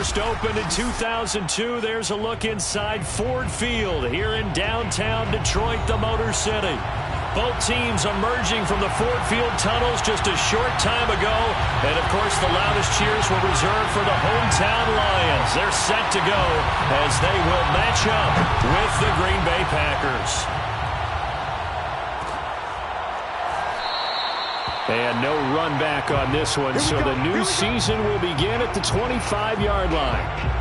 First opened in 2002. There's a look inside Ford Field here in downtown Detroit, the Motor City. Both teams emerging from the Ford Field tunnels just a short time ago. And, of course, the loudest cheers were reserved for the hometown Lions. They're set to go as they will match up with the Green Bay Packers. And no run back on this one, so the new season will begin at the 25-yard line.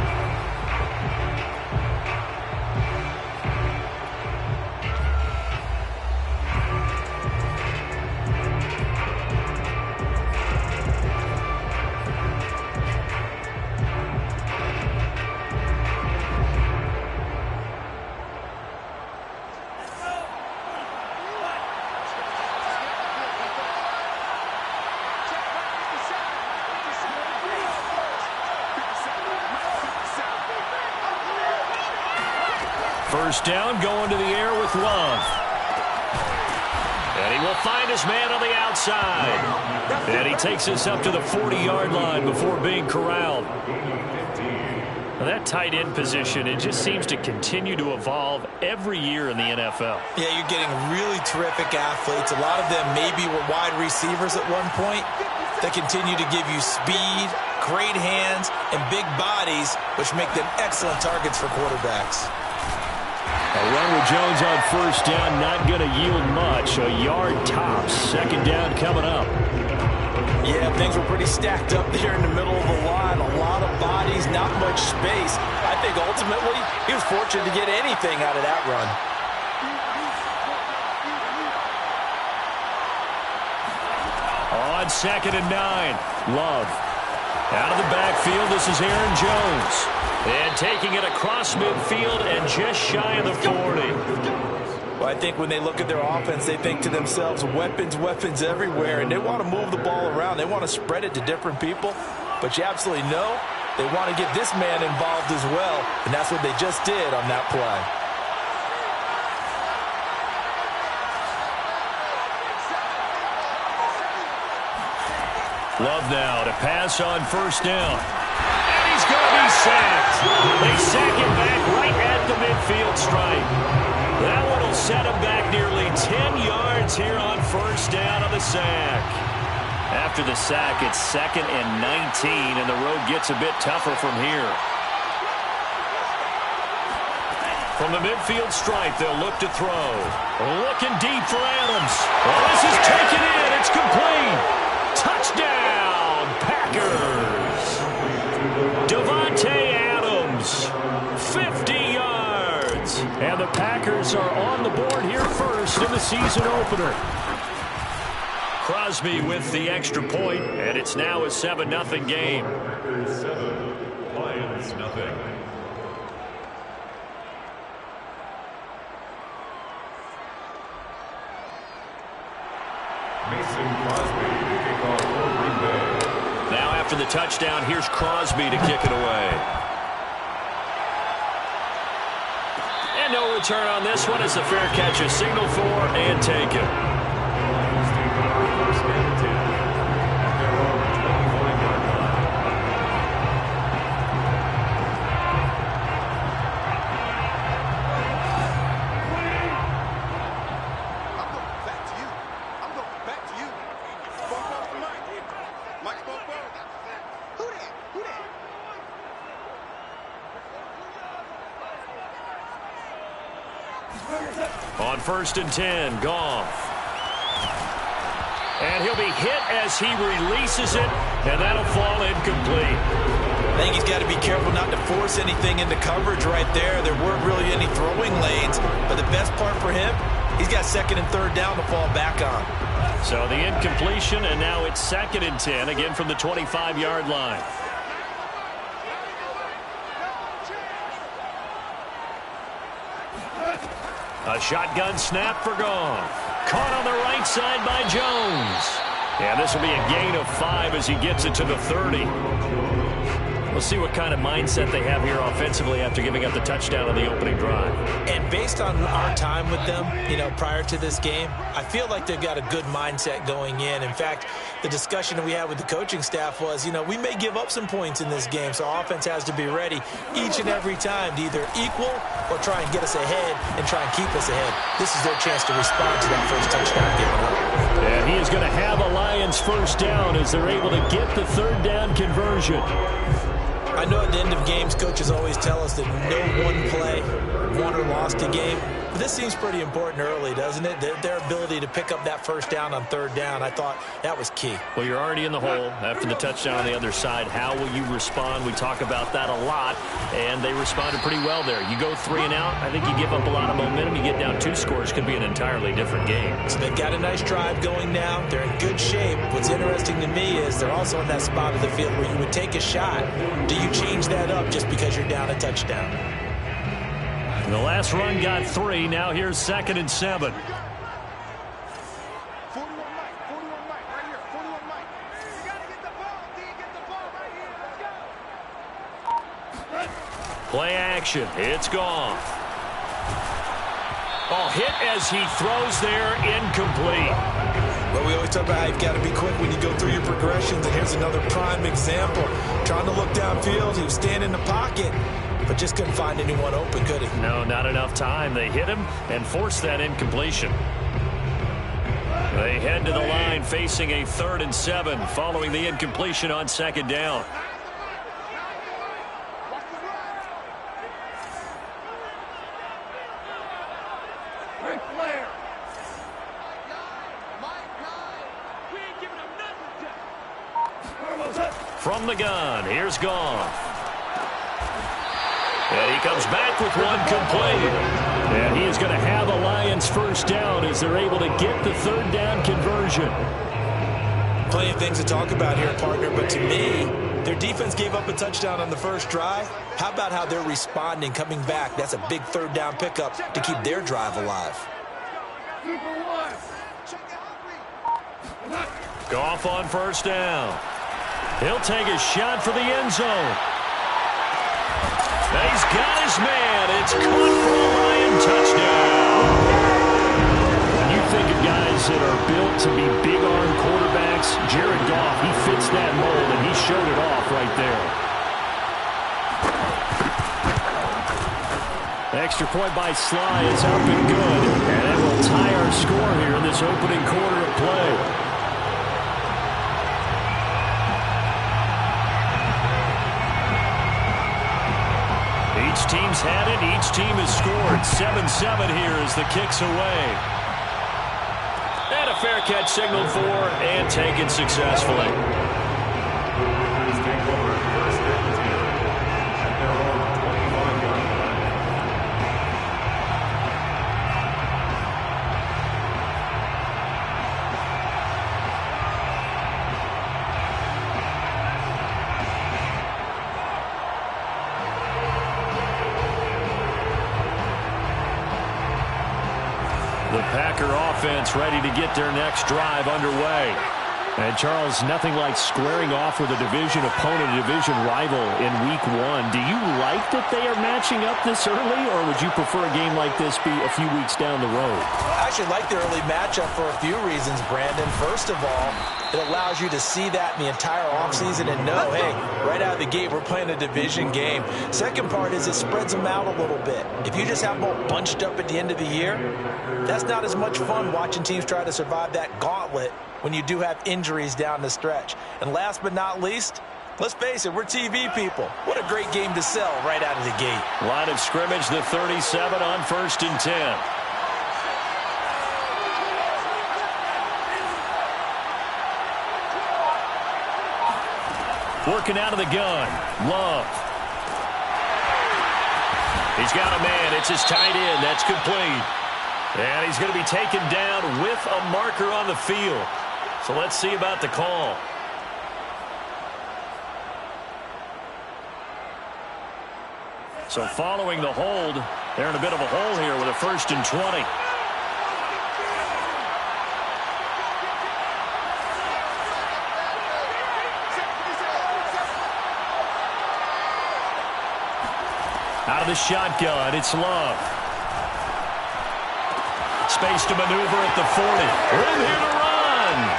First down, going to the air with Love. And he will find his man on the outside. And he takes us up to the 40-yard line before being corralled. Well, that tight end position, it just seems to continue to evolve every year in the NFL. Yeah, you're getting really terrific athletes. A lot of them maybe were wide receivers at one point. They continue to give you speed, great hands, and big bodies, which make them excellent targets for quarterbacks. A run with Jones on first down, not going to yield much. A yard tops. Second down coming up. Yeah, things were pretty stacked up there in the middle of the line. A lot of bodies, not much space. I think ultimately he was fortunate to get anything out of that run. On 2nd and 9, Love. Out of the backfield, this is Aaron Jones. And taking it across midfield and just shy of the 40. Well, I think when they look at their offense, they think to themselves, weapons, weapons everywhere. And they want to move the ball around. They want to spread it to different people. But you absolutely know they want to get this man involved as well. And that's what they just did on that play. Love now to pass on first down. And he's going to be sacked. They sack him back right at the midfield stripe. That one will set him back nearly 10 yards here on first down on the sack. After the sack, it's 2nd and 19, and the road gets a bit tougher from here. From the midfield stripe, they'll look to throw. Looking deep for Adams. Well, this is taken in. It's complete. Touchdown, Packers. Davante Adams, 50 yards. And the Packers are on the board here first in the season opener. Crosby with the extra point, and it's now a 7-0 game. Packers 7, Lions nothing. Now after the touchdown, here's Crosby to kick it away. And no return on this one as the fair catch is signaled for and taken. First and 10 at their own 25-yard line. On 1st and 10, Goff. And he'll be hit as he releases it, and that'll fall incomplete. I think he's got to be careful not to force anything into coverage right there. There weren't really any throwing lanes, but the best part for him, he's got 2nd and 3rd down to fall back on. So the incompletion, and now it's 2nd and 10, again from the 25-yard line. A shotgun snap for Goff. Caught on the right side by Jones. And this will be a gain of 5 as he gets it to the 30. We'll see what kind of mindset they have here offensively after giving up the touchdown on the opening drive. And based on our time with them, prior to this game, I feel like they've got a good mindset going in. In fact, the discussion that we had with the coaching staff was, we may give up some points in this game, so our offense has to be ready each and every time to either equal or try and get us ahead and try and keep us ahead. This is their chance to respond to that first touchdown given up. And he is going to have a Lions first down as they're able to get the third down conversion. I know at the end of games, coaches always tell us that no one play won or lost a game. But this seems pretty important early, doesn't it? Their ability to pick up that first down on third down, I thought that was key. Well, you're already in the hole after the touchdown on the other side. How will you respond? We talk about that a lot, and they responded pretty well there. You go 3 and out, I think you give up a lot of momentum. You get down 2 scores, could be an entirely different game. So they've got a nice drive going now. They're in good shape. What's interesting to me is they're also in that spot of the field where you would take a shot. Do you change that up just because you're down a touchdown? The last run got 3. Now here's 2nd and 7. Play action. It's gone. Oh, hit as he throws there, incomplete. Well, we always talk about how you've got to be quick when you go through your progressions, and here's another prime example. Trying to look downfield, he was standing in the pocket, but just couldn't find anyone open, could he? No, not enough time. They hit him and forced that incompletion. They head to the line facing a 3rd and 7 following the incompletion on 2nd down. From the gun, here's Goff. And he comes back with one complete. And he is going to have a Lions first down as they're able to get the 3rd down conversion. Plenty of things to talk about here, partner, but to me, their defense gave up a touchdown on the first drive. How about how they're responding, coming back? That's a big 3rd down pickup to keep their drive alive. Goff on first down. He'll take a shot for the end zone. He's got his man. It's caught for a Lion touchdown. When you think of guys that are built to be big-arm quarterbacks, Jared Goff, he fits that mold, and he showed it off right there. Extra point by Sly is up and good. And it will tie our score here in this opening quarter of play. Each team's had it. Each team has scored. 7-7 here as the kick's away. And a fair catch signaled for and taken successfully. TFGO Yr first and 10 at their own 25-yard line. The Packer offense ready to get their next drive underway. And, Charles, nothing like squaring off with a division opponent, a division rival in Week 1. Do you like that they are matching up this early, or would you prefer a game like this be a few weeks down the road? I actually like the early matchup for a few reasons, Brandon. First of all, it allows you to see that in the entire offseason and know, hey, right out of the gate, we're playing a division game. Second part is it spreads them out a little bit. If you just have them all bunched up at the end of the year, that's not as much fun watching teams try to survive that gauntlet when you do have injuries down the stretch. And last but not least, let's face it, we're TV people. What a great game to sell right out of the gate. Line of scrimmage, the 37 on 1st and 10. Working out of the gun. Love. He's got a man. It's his tight end. That's complete. And he's going to be taken down with a marker on the field. So let's see about the call. So following the hold, they're in a bit of a hole here with a 1st and 20. Out of the shotgun, it's Love. Space to maneuver at the 40. Room here to run.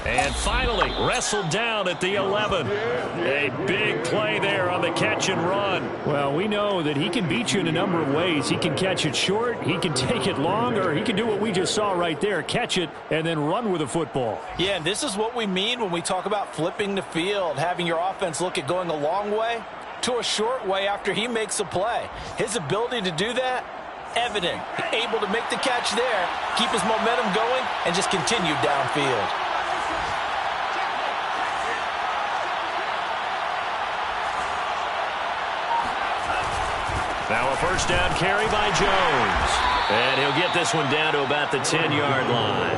And finally, wrestled down at the 11. A big play there on the catch and run. Well, we know that he can beat you in a number of ways. He can catch it short, he can take it long, or he can do what we just saw right there, catch it and then run with the football. Yeah, and this is what we mean when we talk about flipping the field, having your offense look at going a long way to a short way after he makes a play. His ability to do that, evident. Able to make the catch there, keep his momentum going, and just continue downfield. Now a first down carry by Jones. And he'll get this one down to about the 10-yard line.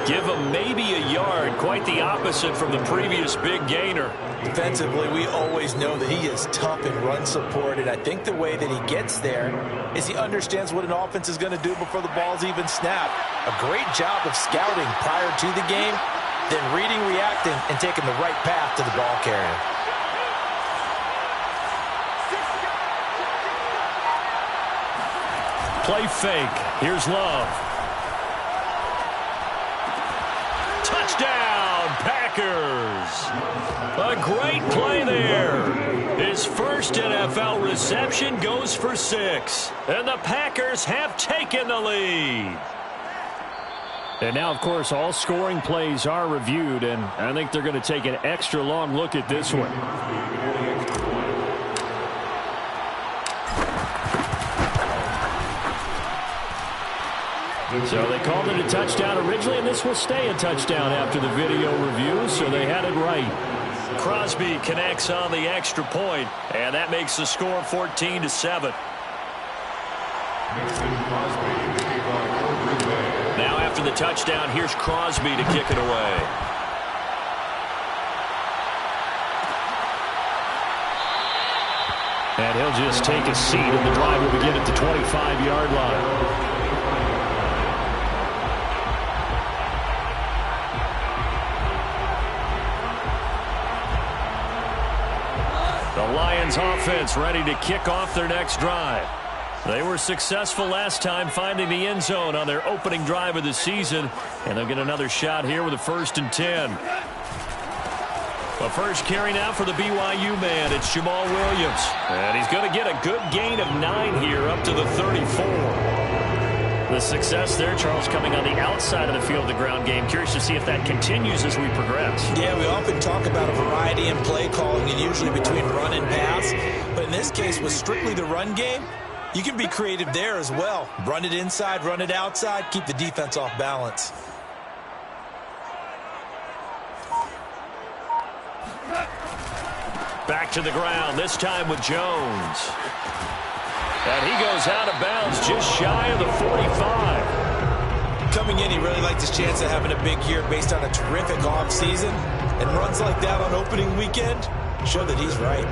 Give him maybe a yard, quite the opposite from the previous big gainer. Defensively, we always know that he is tough in run support, and I think the way that he gets there is he understands what an offense is going to do before the ball's even snapped. A great job of scouting prior to the game, then reading, reacting, and taking the right path to the ball carrier. Play fake. Here's Love. Touchdown, Packers. A great play there. His first NFL reception goes for 6. And the Packers have taken the lead. And now, of course, all scoring plays are reviewed, and I think they're going to take an extra long look at this one. So they called it a touchdown originally, and this will stay a touchdown after the video review, so they had it right. Crosby connects on the extra point, and that makes the score 14-7. Now after the touchdown, here's Crosby to kick it away. And he'll just take a seat, and the drive will begin at the 25-yard line. The Lions offense ready to kick off their next drive. They were successful last time finding the end zone on their opening drive of the season, and they'll get another shot here with a 1st and 10. The first carry now for the BYU man. It's Jamal Williams, and he's going to get a good gain of 9 here up to the 34. The success there, Charles, coming on the outside of the field of the ground game. Curious to see if that continues as we progress. Yeah, we often talk about a variety in play calling and usually between run and pass. But in this case, with strictly the run game, you can be creative there as well. Run it inside, run it outside, keep the defense off balance. Back to the ground, this time with Jones. And he goes out of bounds just shy of the 45. Coming in, he really liked his chance of having a big year based on a terrific offseason. And runs like that on opening weekend show that he's right.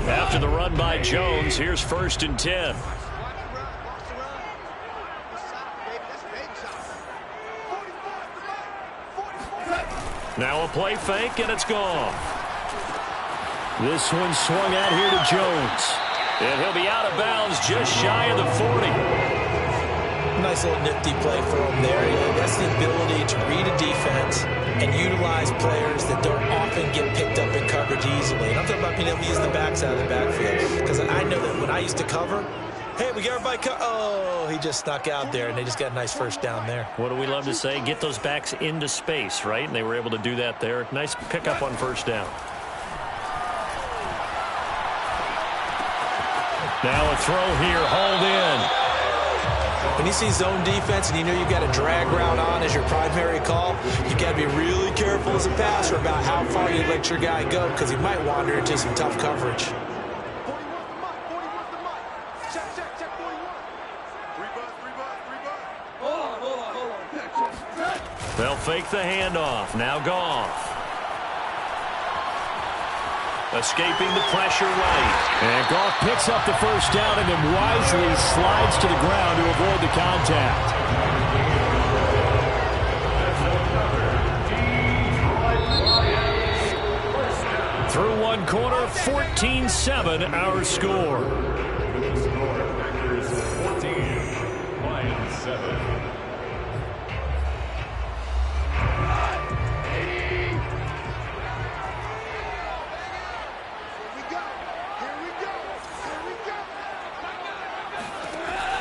After the run by Jones, here's 1st and 10. Now a play fake, and it's gone. This one swung out here to Jones. And he'll be out of bounds just shy of the 40. Nice little nifty play for him there. That's the ability to read a defense and utilize players that don't often get picked up in coverage easily. And I'm talking about being able to use the backs out of the backfield. Because I know that when I used to cover, hey, we got everybody oh, he just snuck out there, and they just got a nice first down there. What do we love to say? Get those backs into space, right? And they were able to do that there. Nice pickup on 1st down. Now a throw here, hauled in. When you see zone defense and you know you've got a drag route on as your primary call, you've got to be really careful as a passer about how far you let your guy go because he might wander into some tough coverage. They'll fake the handoff. Now Goff. Escaping the pressure right. And Goff picks up the 1st down and then wisely slides to the ground to avoid the contact. one quarter, 14-7 our score. The score, Packers 14, Lions 7.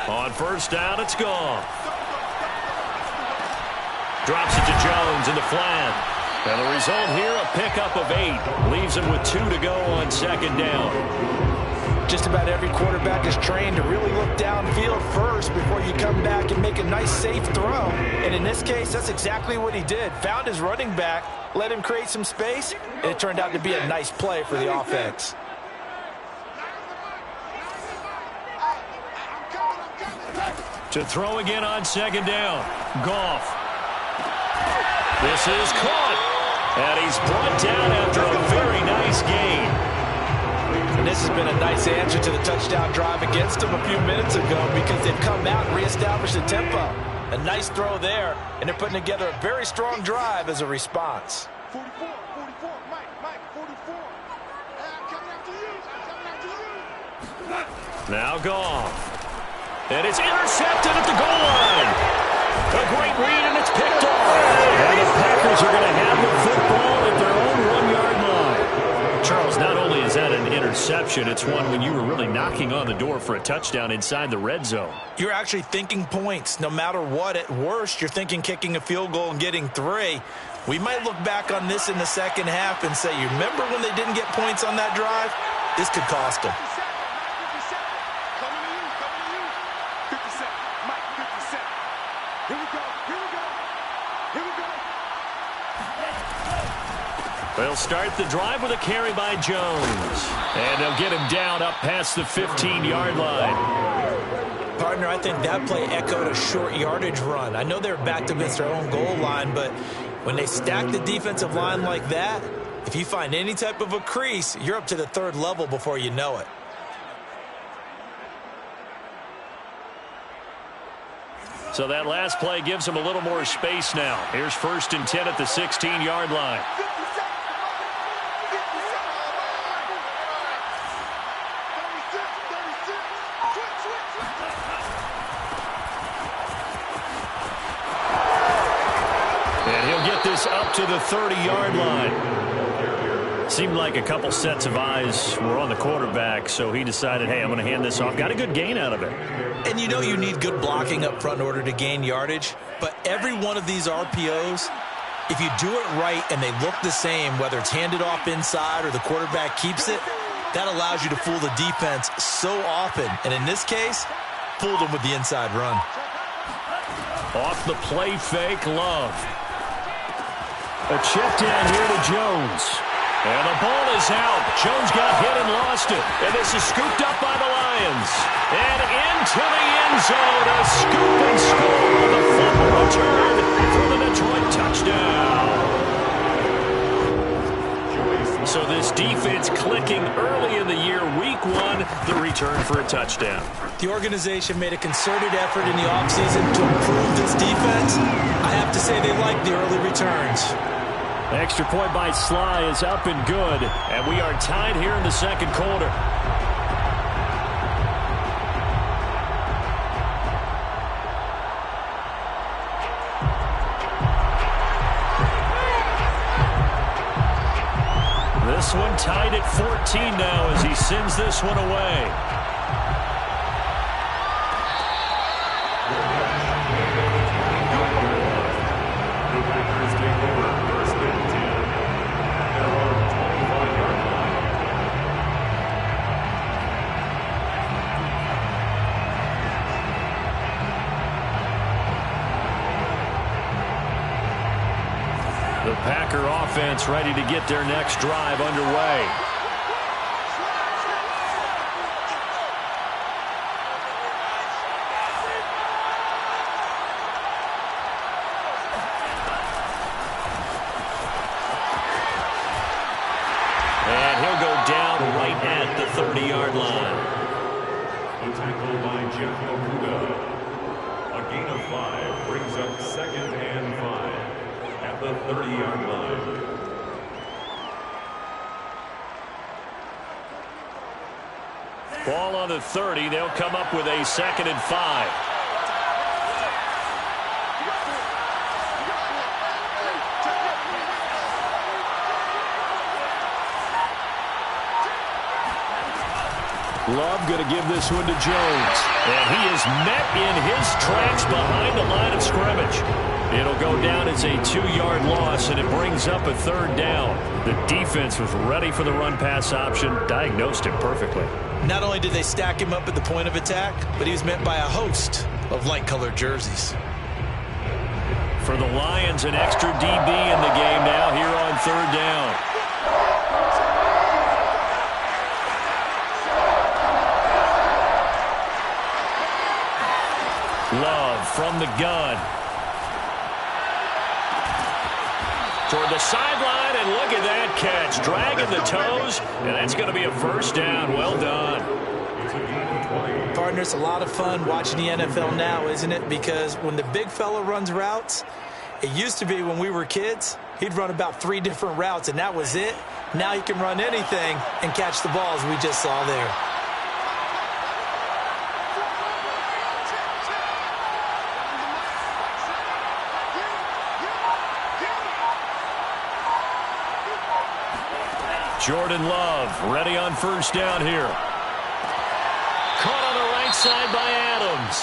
On first down, it's gone. Drops it to Jones in the flat. And the result here, a pickup of 8. Leaves him with 2 to go on second down. Just about every quarterback is trained to really look downfield first before you come back and make a nice, safe throw. And in this case, that's exactly what he did. Found his running back, let him create some space, and it turned out to be a nice play for the offense. To throw again on second down. Goff. This is caught. And he's brought down after a very nice gain. And this has been a nice answer to the touchdown drive against them a few minutes ago because they've come out and reestablished the tempo. A nice throw there, and they're putting together a very strong drive as a response. 44, Mike, 44. Coming after you. Now Goff. And it's intercepted at the goal line. A great read, and it's picked off. And the Packers are going to have the football at their own 1-yard line. Charles, not only is that an interception, it's one when you were really knocking on the door for a touchdown inside the red zone. You're actually thinking points. No matter what, at worst, you're thinking kicking a field goal and getting 3. We might look back on this in the second half and say, you remember when they didn't get points on that drive? This could cost them. They'll start the drive with a carry by Jones. And they'll get him down up past the 15-yard line. Partner, I think that play echoed a short yardage run. I know they're backed against their own goal line, but when they stack the defensive line like that, if you find any type of a crease, you're up to the 3rd level before you know it. So that last play gives him a little more space now. Here's 1st and 10 at the 16-yard line. And he'll get this up to the 30-yard line. Seemed like a couple sets of eyes were on the quarterback, so he decided, hey, I'm going to hand this off. Got a good gain out of it. And you know you need good blocking up front in order to gain yardage, but every one of these RPOs, if you do it right and they look the same, whether it's handed off inside or the quarterback keeps it, that allows you to fool the defense so often. And in this case, fooled them with the inside run. Off the play fake, Love. A check down here to Jones. And the ball is out. Jones got hit and lost it. And this is scooped up by the Lions. And into the end zone. A scoop and score on the fumble return for the Detroit touchdown. So this defense clicking early in the year. Week 1, the return for a touchdown. The organization made a concerted effort in the offseason to improve this defense. I have to say they like the early returns. Extra point by Sly is up and good. And we are tied here in the second quarter. This one tied at 14 now as he sends this one away. The Packers take over 1st and 10 at their own 25-yard line. The Packer offense ready to get their next drive underway. And he'll go down right at the 30-yard line. The tackle by Jeff Okuda. A gain of 5 brings up 2nd and 5 at the 30-yard line. Ball on the 30. They'll come up with a 2nd and 5. Love going to give this one to Jones. And he is met in his tracks behind the line of scrimmage. It'll go down as a 2-yard loss, and it brings up a 3rd down. The defense was ready for the run-pass option, diagnosed it perfectly. Not only did they stack him up at the point of attack, but he was met by a host of light-colored jerseys. For the Lions, an extra DB in the game now here on 3rd down. Love from the gun. Toward the sideline, and look at that catch. Dragging the toes, and that's going to be a 1st down. Well done. Partner, it's a lot of fun watching the NFL now, isn't it? Because when the big fella runs routes, it used to be when we were kids, he'd run about 3 different routes, and that was it. Now he can run anything and catch the balls we just saw there. Jordan Love ready on 1st down here. Caught on the right side by Adams.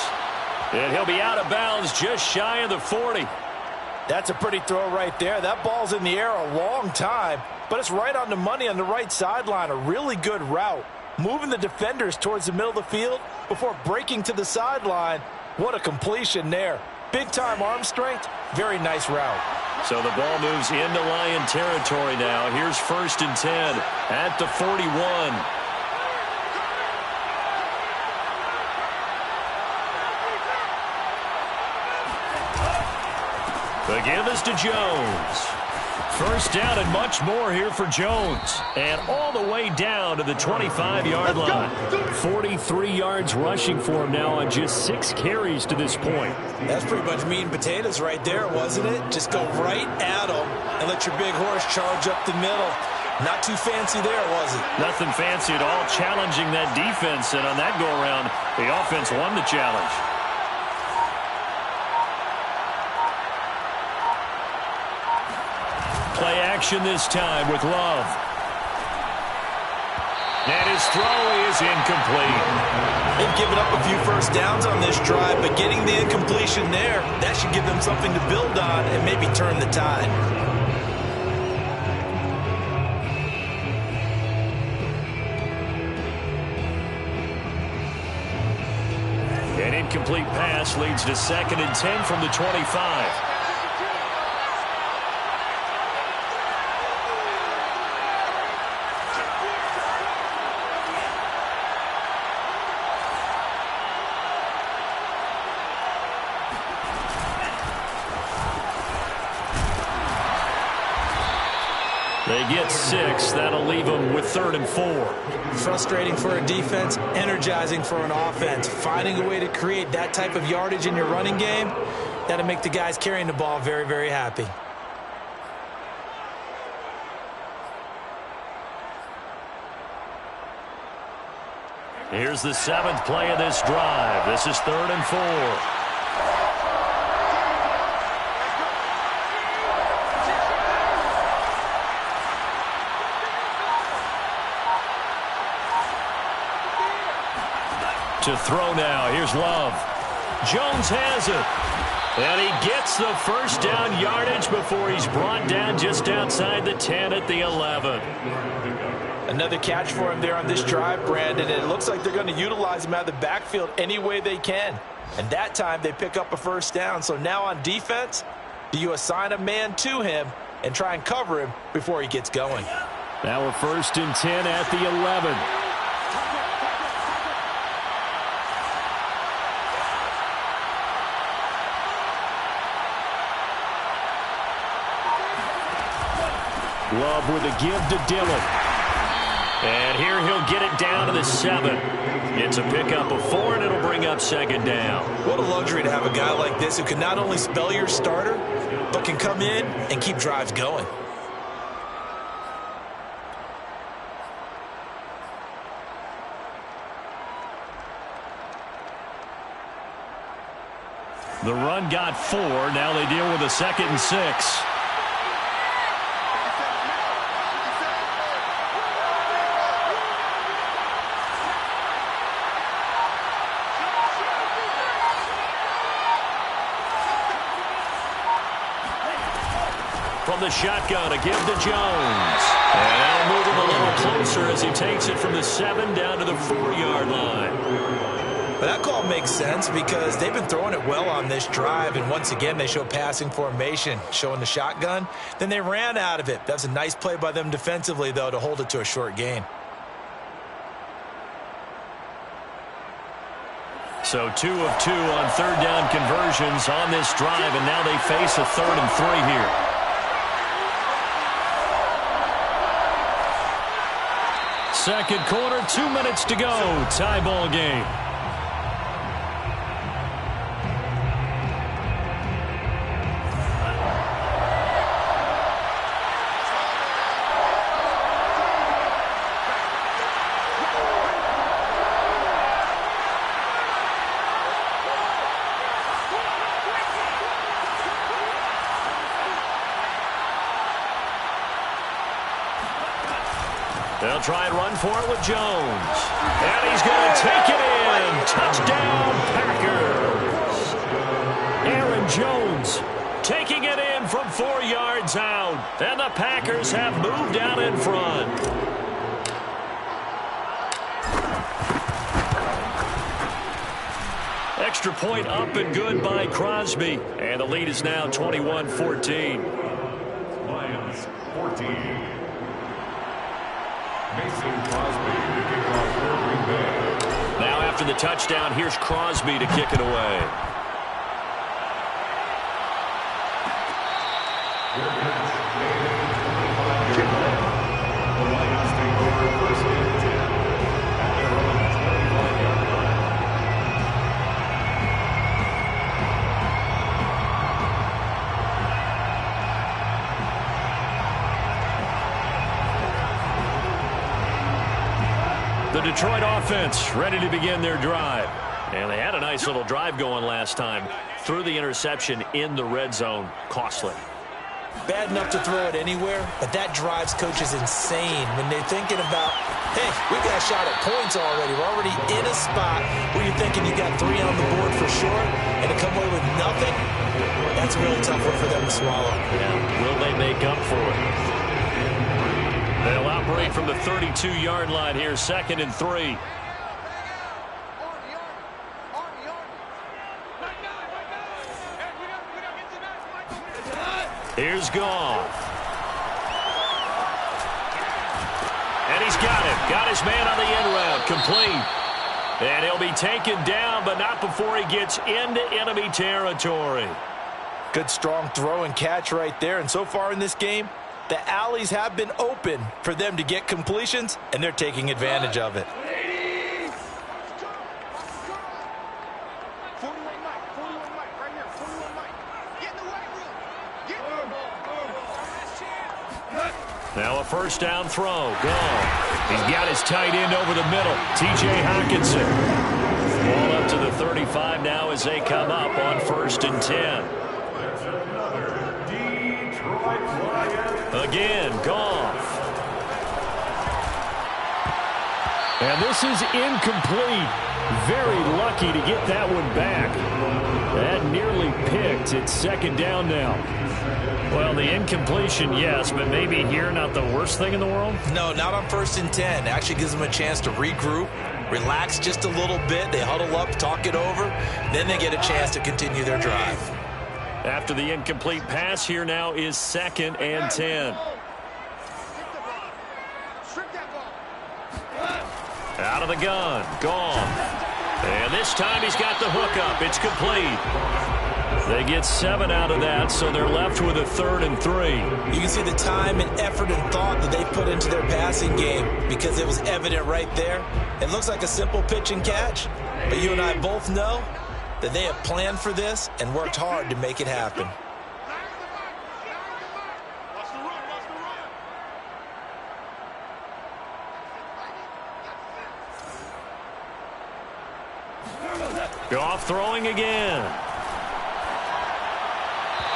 And he'll be out of bounds just shy of the 40. That's a pretty throw right there. That ball's in the air a long time, but it's right on the money on the right sideline. A really good route. Moving the defenders towards the middle of the field before breaking to the sideline. What a completion there. Big-time arm strength. Very nice route. So the ball moves into Lion territory now. Here's 1st and 10 at the 41. The give is to Jones. 1st down and much more here for Jones. And all the way down to the 25-yard line. 43 yards rushing for him now on just 6 carries to this point. That's pretty much meat and potatoes right there, wasn't it? Just go right at him and let your big horse charge up the middle. Not too fancy there, was it? Nothing fancy at all, challenging that defense. And on that go-around, the offense won the challenge. Play action this time with Love. And his throw is incomplete. They've given up a few 1st downs on this drive, but getting the incompletion there, that should give them something to build on and maybe turn the tide. An incomplete pass leads to 2nd and 10 from the 25. They get 6. That'll leave them with 3rd and 4. Frustrating for a defense, energizing for an offense. Finding a way to create that type of yardage in your running game, that'll make the guys carrying the ball very, very happy. Here's the 7th play of this drive. This is 3rd and 4. To throw now. Here's Love. Jones has it. And he gets the 1st down yardage before he's brought down just outside the 10 at the 11. Another catch for him there on this drive, Brandon. And it looks like they're going to utilize him out of the backfield any way they can. And that time they pick up a 1st down. So now on defense, do you assign a man to him and try and cover him before he gets going? Now a 1st and 10 at the 11. Love with a give to Dillon. And here he'll get it down to the 7. It's a pickup of 4, and it'll bring up 2nd down. What a luxury to have a guy like this who can not only spell your starter, but can come in and keep drives going. The run got 4. Now they deal with a 2nd and 6. From the shotgun, a give to Jones. And that'll move him a little closer as he takes it from the 7 down to the 4-yard line. But that call makes sense because they've been throwing it well on this drive, and once again they show passing formation, showing the shotgun. Then they ran out of it. That's a nice play by them defensively, though, to hold it to a short gain. So 2 of 2 on 3rd down conversions on this drive, and now they face a 3rd and 3 here. Second quarter, 2 minutes to go. Tie ball game. They'll try and run for it with Jones. And he's going to take it in. Touchdown, Packers. Aaron Jones taking it in from 4 yards out. And the Packers have moved out in front. Extra point up and good by Crosby. And the lead is now 21-14. Lions 14. Mason Crosby to kick off for Green Bay. Now after the touchdown, here's Crosby to kick it away. The Lions take over 1st and 10 at their own 25-yard line. The Detroit offense ready to begin their drive. And they had a nice little drive going last time. Threw the interception in the red zone. Costly. Bad enough to throw it anywhere, but that drives coaches insane when they're thinking about, hey, we got a shot at points already. We're already in a spot where you're thinking you got 3 on the board for sure, and to come away with nothing, that's a really tough one for them to swallow. Yeah. Will they make up for it? They'll operate from the 32-yard line here, 2nd and 3. Here's Goff. And he's got it. Got his man on the end route. Complete. And he'll be taken down, but not before he gets into enemy territory. Good, strong throw and catch right there. And so far in this game, the alleys have been open for them to get completions, and they're taking advantage of it. 41 Mike, right here, 41 Mike. Get in the weight room. Get in the Now a 1st down throw. Goff. He's got his tight end over the middle. T.J. Hockenson. Ball up to the 35 now as they come up on 1st and 10. Again, Goff. And this is incomplete. Very lucky to get that one back. That nearly picked. It's 2nd down now. Well, the incompletion, yes, but maybe here not the worst thing in the world? No, not on 1st and 10. It actually gives them a chance to regroup, relax just a little bit. They huddle up, talk it over. Then they get a chance to continue their drive. After the incomplete pass, here now is 2nd and 10. Out of the gun, Goff. And this time he's got the hookup. It's complete. They get 7 out of that, so they're left with a 3rd and 3. You can see the time and effort and thought that they put into their passing game because it was evident right there. It looks like a simple pitch and catch, but you and I both know that they have planned for this and worked hard to make it happen. Goff throwing again.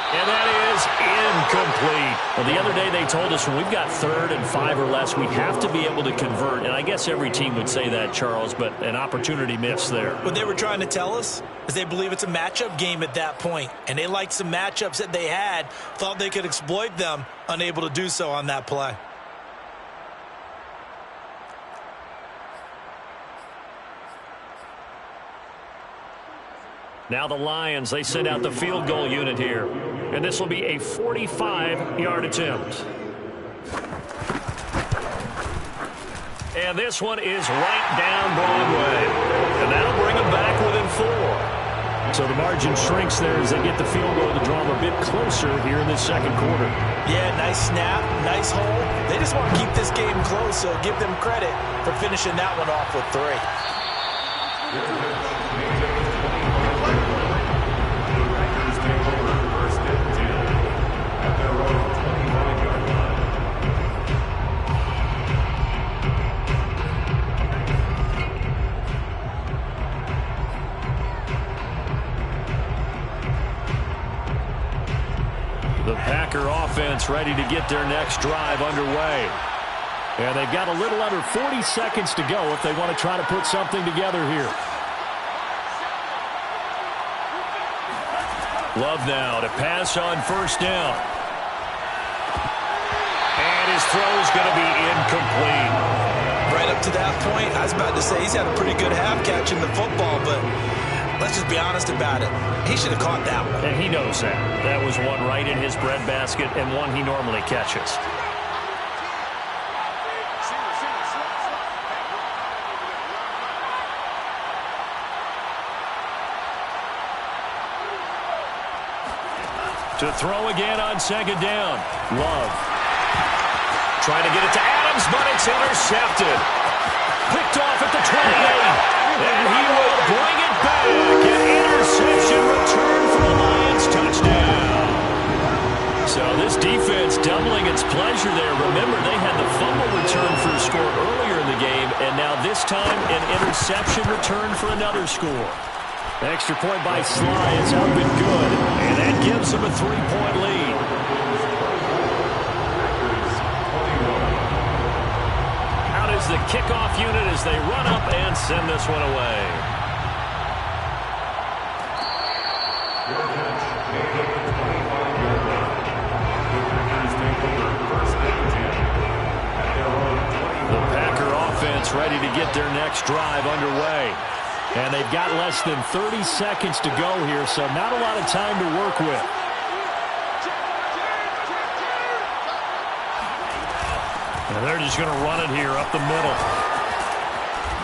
And that is incomplete. Well, the other day they told us when we've got 3rd and 5 or less, we have to be able to convert. And I guess every team would say that, Charles, but an opportunity missed there. What they were trying to tell us is they believe it's a matchup game at that point. And they liked some matchups that they had, thought they could exploit them, unable to do so on that play. Now the Lions, they send out the field goal unit here. And this will be a 45-yard attempt. And this one is right down Broadway. And that'll bring them back within 4. So the margin shrinks there as they get the field goal to draw them a bit closer here in this second quarter. Yeah, nice snap, nice hole. They just want to keep this game close, so give them credit for finishing that one off with 3. The Packer offense ready to get their next drive underway. And they've got a little under 40 seconds to go if they want to try to put something together here. Love now to pass on first down. And his throw is going to be incomplete. Right up to that point, I was about to say he's had a pretty good half catching the football, but let's just be honest about it. He should have caught that one. And he knows that. That was one right in his breadbasket and one he normally catches. To throw again on second down. Love. Trying to get it to Adams, but it's intercepted. Picked off at the 28. And he will bring it back. An interception return for the Lions. Touchdown. So this defense doubling its pleasure there. Remember, they had the fumble return for a score earlier in the game, and now this time an interception return for another score. Extra point by Sly is up and good, and that gives them a 3-point lead. Out is the kickoff unit as they run up and send this one away. The Packer offense ready to get their next drive underway. And they've got less than 30 seconds to go here, so not a lot of time to work with. And they're just going to run it here up the middle.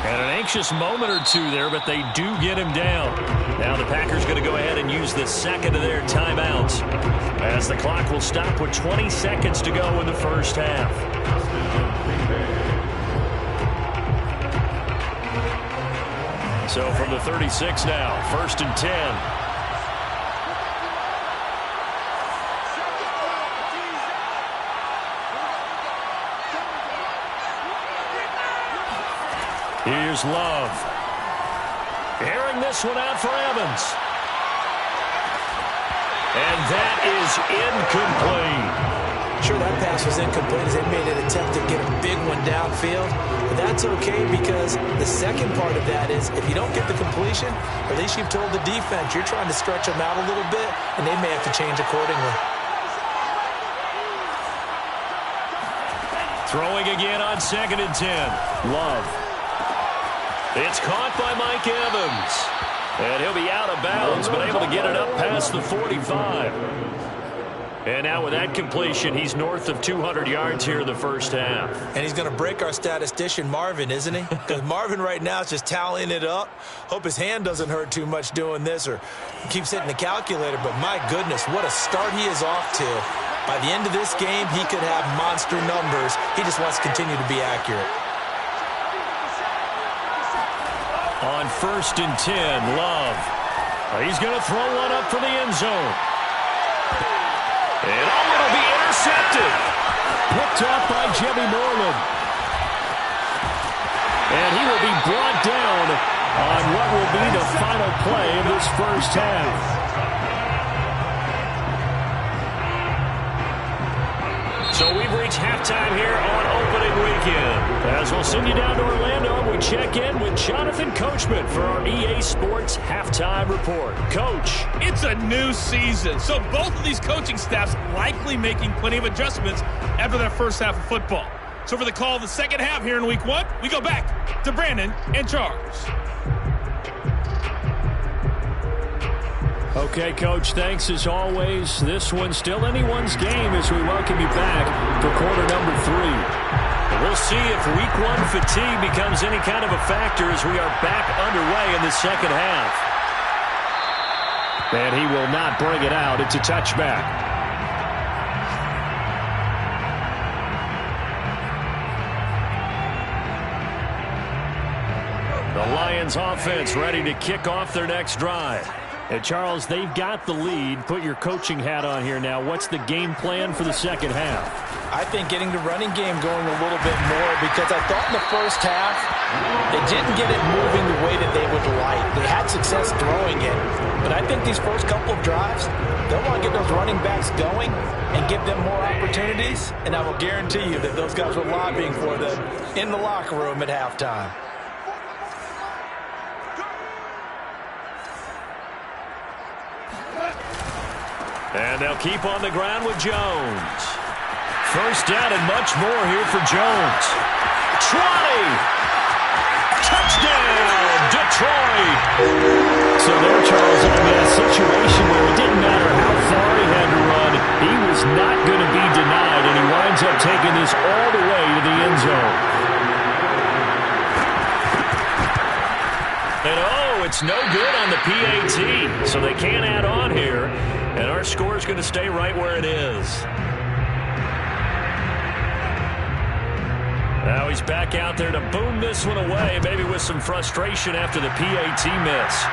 And an anxious moment or two there, but they do get him down. Now the Packers going to go ahead and use the second of their timeouts, as the clock will stop with 20 seconds to go in the first half. So from the 36 now, 1st and 10. Here's Love. Airing this one out for Evans. And that is incomplete. Sure, that pass was incomplete as they made an attempt to get a big one downfield. But that's okay because the second part of that is if you don't get the completion, at least you've told the defense you're trying to stretch them out a little bit, and they may have to change accordingly. Throwing again on 2nd and 10. Love. It's caught by Mike Evans. And he'll be out of bounds, but able to get it up past the 45. And now with that completion, he's north of 200 yards here in the first half. And he's going to break our statistician, Marvin, isn't he? Because Marvin right now is just tallying it up. Hope his hand doesn't hurt too much doing this or keeps hitting the calculator. But my goodness, what a start he is off to. By the end of this game, he could have monster numbers. He just wants to continue to be accurate. On 1st and 10, Love. He's going to throw one up for the end zone. And it'll be intercepted. Picked off by Jimmy Moreland. And he will be brought down on what will be the final play of this first half. It's halftime here on opening weekend. As we'll send you down to Orlando, we check in with Jonathan Coachman for our EA Sports Halftime Report. Coach. It's a new season, so both of these coaching staffs likely making plenty of adjustments after their first half of football. So for the call of the second half here in week 1, we go back to Brandon and Charles. Okay, Coach, thanks as always. This one's still anyone's game as we welcome you back for quarter number 3. We'll see if week 1 fatigue becomes any kind of a factor as we are back underway in the second half. And he will not bring it out. It's a touchback. The Lions offense ready to kick off their next drive. And Charles, they've got the lead. Put your coaching hat on here now. What's the game plan for the second half? I think getting the running game going a little bit more, because I thought in the first half they didn't get it moving the way that they would like. They had success throwing it, but I think these first couple of drives, they'll want to get those running backs going and give them more opportunities, and I will guarantee you that those guys were lobbying for them in the locker room at halftime. And they'll keep on the ground with Jones. First down and much more here for Jones. 20! Touchdown, Detroit! So there, Charles, I mean, a situation where it didn't matter how far he had to run, he was not going to be denied, and he winds up taking this all the way to the end zone. And oh, it's no good on the PAT, so they can't add on here. And our score is going to stay right where it is. Now he's back out there to boom this one away, maybe with some frustration after the PAT miss.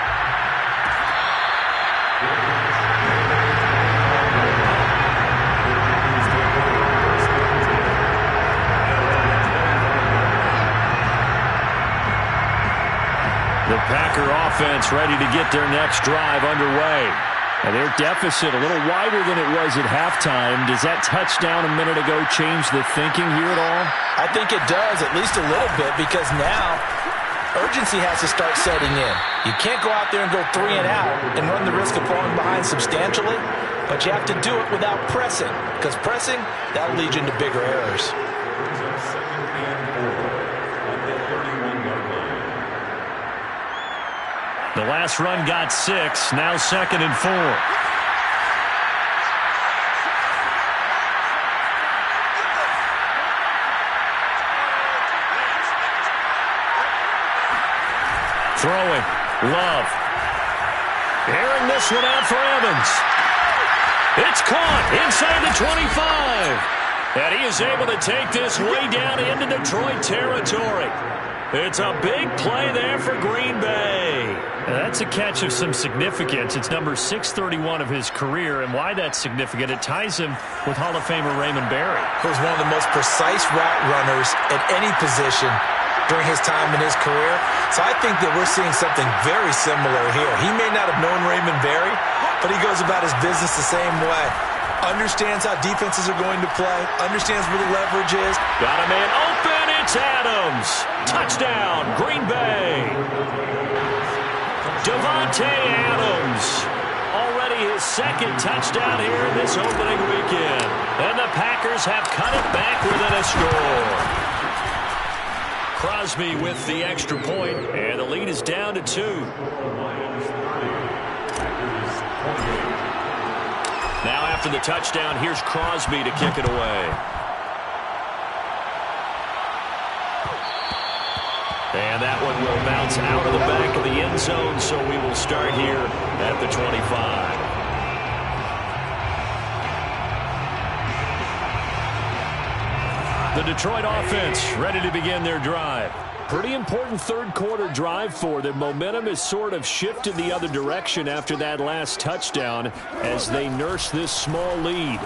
The Packer offense ready to get their next drive underway. And their deficit a little wider than it was at halftime. Does that touchdown a minute ago change the thinking here at all? I think it does, at least a little bit, because now urgency has to start setting in. You can't go out there and go 3 and out and run the risk of falling behind substantially, but you have to do it without pressing, because pressing, that'll lead you into bigger errors. The last run got 6, now 2nd and 4. Throwing, Love. Airing this one out for Evans. It's caught inside the 25. And he is able to take this way down into Detroit territory. It's a big play there for Green Bay. That's a catch of some significance. It's number 631 of his career, and why that's significant, it ties him with Hall of Famer Raymond Barry. He was one of the most precise route runners at any position during his time in his career. So I think that we're seeing something very similar here. He may not have known Raymond Barry, but he goes about his business the same way. Understands how defenses are going to play, understands where the leverage is. Got a man open, it's Adams. Touchdown, Green Bay. Davante Adams. Already his 2nd touchdown here in this opening weekend. And the Packers have cut it back within a score. Crosby with the extra point, and the lead is down to 2. Now after the touchdown, here's Crosby to kick it away. And that one will bounce out of the back of the end zone, so we will start here at the 25. The Detroit offense ready to begin their drive. Pretty important third quarter drive for them. Momentum has sort of shifted the other direction after that last touchdown as they nurse this small lead.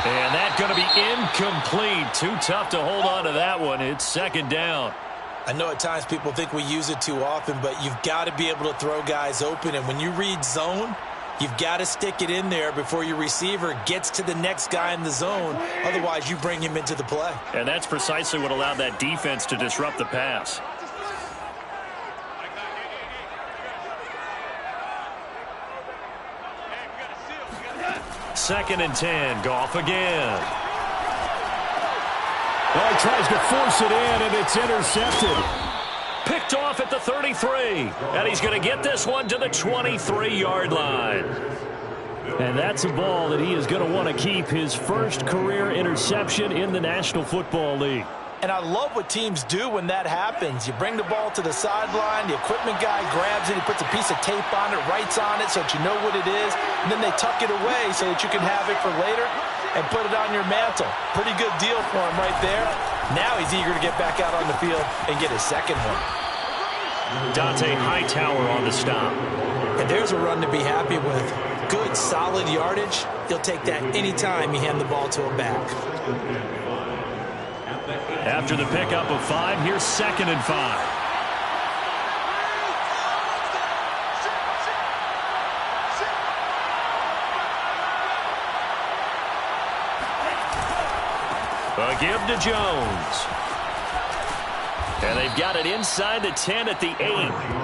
And that's going to be incomplete. Too tough to hold on to that one. It's 2nd down. I know at times people think we use it too often, but you've got to be able to throw guys open. And when you read zone, You've got to stick it in there before your receiver gets to the next guy in the zone. Otherwise, you bring him into the play. And that's precisely what allowed that defense to disrupt the pass. Second and 10. Goff again. Well, he tries to force it in, and it's intercepted. Picked off at the 33. And he's going to get this one to the 23-yard line. And that's a ball that he is going to want to keep, his first career interception in the National Football League. And I love what teams do when that happens. You bring the ball to the sideline, the equipment guy grabs it, he puts a piece of tape on it, writes on it so that you know what it is, and then they tuck it away so that you can have it for later and put it on your mantle. Pretty good deal for him right there. Now he's eager to get back out on the field and get his second one. Dante Hightower on the stop. And there's a run to be happy with. Good, solid yardage. He'll take that anytime you hand the ball to a back. After the pickup of 5, here's second and 5. A give to Jones. And they've got it inside the 10 at the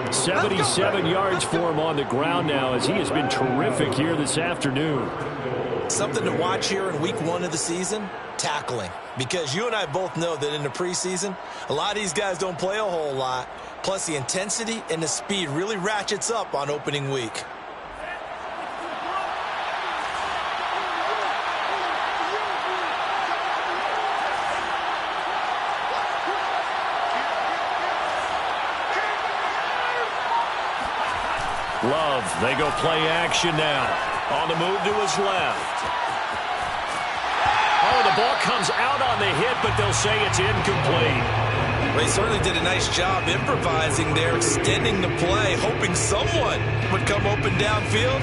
8. 77 yards for him on the ground now, as he has been terrific here this afternoon. Something to watch here in week 1 of the season, tackling. Because you and I both know that in the preseason, a lot of these guys don't play a whole lot. Plus the intensity and the speed really ratchets up on opening week. Love, they go play action now. On the move to his left. Oh, the ball comes out on the hit, but they'll say it's incomplete. They certainly did a nice job improvising there, extending the play, hoping someone would come open downfield,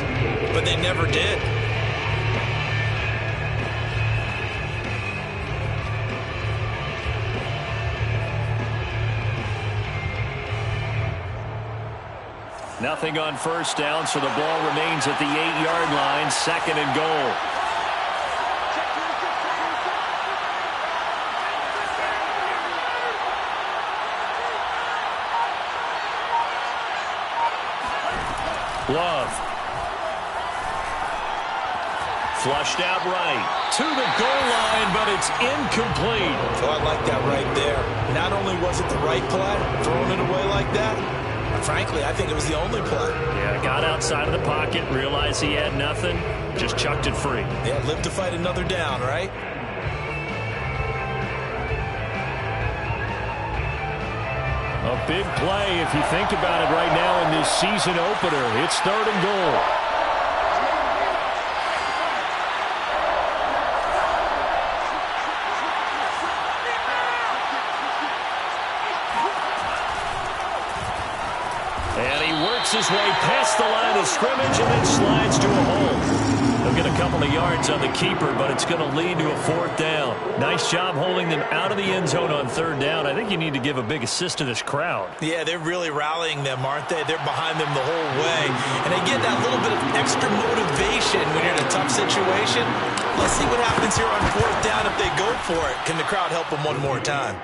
but they never did. Nothing on first down, so the ball remains at the 8-yard line, second and goal. Love. Flushed out right. To the goal line, but it's incomplete. Oh, I like that right there. Not only was it the right play, throwing it away like that, frankly, I think it was the only play. Yeah, got outside of the pocket, realized he had nothing, just chucked it free. Yeah, live to fight another down, right? A big play if you think about it right now in this season opener. It's third and goal. And he works his way past the line of scrimmage and then slides to a hole. They'll get a couple of yards on the keeper, but it's going to lead to a fourth down. Nice job holding them out of the end zone on third down. I think you need to give a big assist to this crowd. Yeah, they're really rallying them, aren't they? They're behind them the whole way. And they get that little bit of extra motivation when you're in a tough situation. Let's see what happens here on fourth down if they go for it. Can the crowd help them one more time?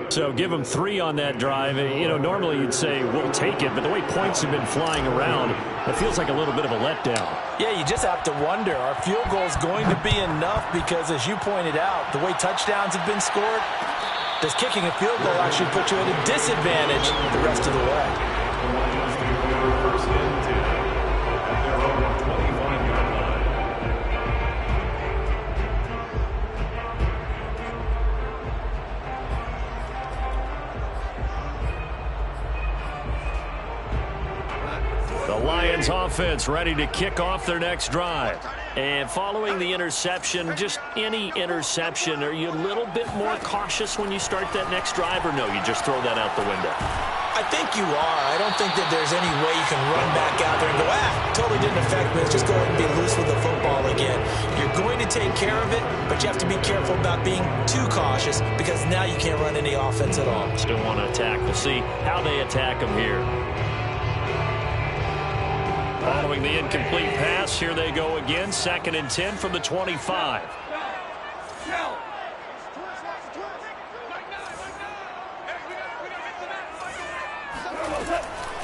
So give them 3 on that drive. You know, normally you'd say, we'll take it, but the way points have been flying around, it feels like a little bit of a letdown. Yeah, you just have to wonder, are field goals going to be enough? Because as you pointed out, the way touchdowns have been scored, does kicking a field goal actually put you at a disadvantage the rest of the way? First and 10 at their own 25-yard line. The Lions offense ready to kick off their next drive. And following the interception, just any interception, are you a little bit more cautious when you start that next drive, or no, you just throw that out the window? I think you are. I don't think that there's any way you can run back out there and go, totally didn't affect me. Let's just go ahead and be loose with the football again. You're going to take care of it, but you have to be careful about being too cautious because now you can't run any offense at all. Still want to attack. We'll see how they attack them here. Following the incomplete pass, here they go again. 2nd and 10 from the 25.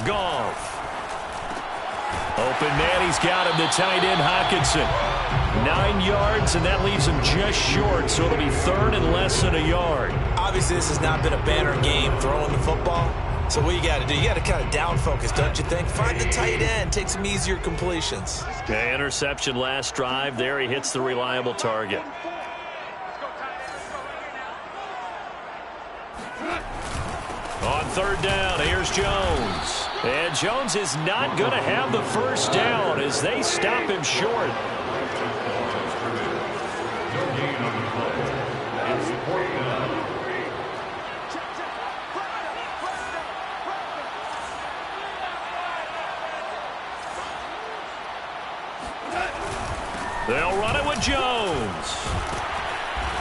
Goff. Open man, he's got him, the tight end, Hockenson. 9 yards, and that leaves him just short, so it'll be 3rd and less than a yard. Obviously, this has not been a banner game throwing the football. So what you got to do, you got to kind of down focus, don't you think? Find the tight end, take some easier completions. Okay, interception last drive. There he hits the reliable target. On 3rd down, here's Jones. And Jones is not going to have the first down as they stop him short. They'll run it with Jones.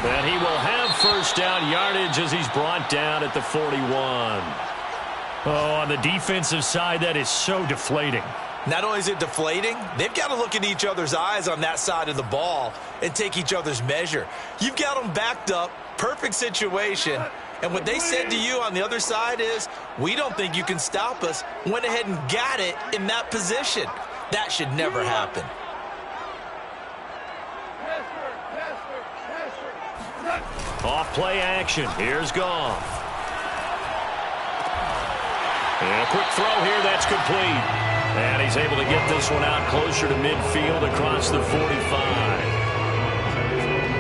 And he will have first down yardage as he's brought down at the 41. Oh, on the defensive side, that is so deflating. Not only is it deflating, they've got to look in each other's eyes on that side of the ball and take each other's measure. You've got them backed up, perfect situation, and what they said to you on the other side is, we don't think you can stop us. Went ahead and got it in that position. That should never happen. Off play action. Here's Goff. And a quick throw here. That's complete. And he's able to get this one out closer to midfield across the 45.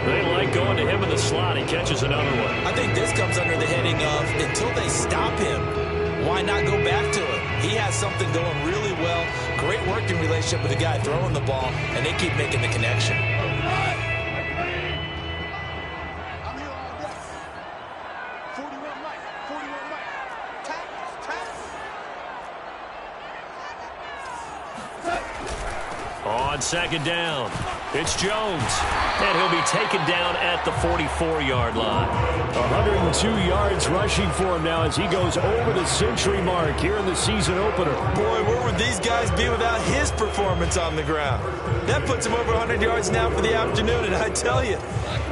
They like going to him in the slot. He catches another one. I think this comes under the heading of, until they stop him, why not go back to it? He has something going really well. Great working relationship with the guy throwing the ball, and they keep making the connection. On 2nd down, it's Jones, and he'll be taken down at the 44-yard line. 102 yards rushing for him now as he goes over the century mark here in the season opener. Boy, where would these guys be without his performance on the ground? That puts him over 100 yards now for the afternoon, and I tell you,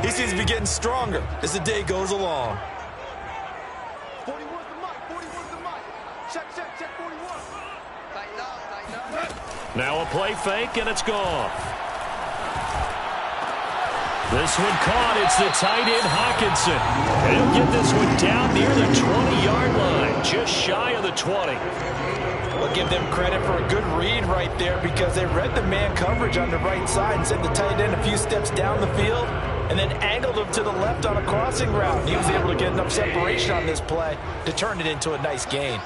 he seems to be getting stronger as the day goes along. 41's the mic, 41's the mic. Check 41. Tighten up. Now a play fake, and it's gone. This one caught. It's the tight end, Hockenson. And he'll get this one down near the 20-yard line, just shy of the 20. We'll give them credit for a good read right there because they read the man coverage on the right side and sent the tight end a few steps down the field and then angled him to the left on a crossing route. He was able to get enough separation on this play to turn it into a nice gain.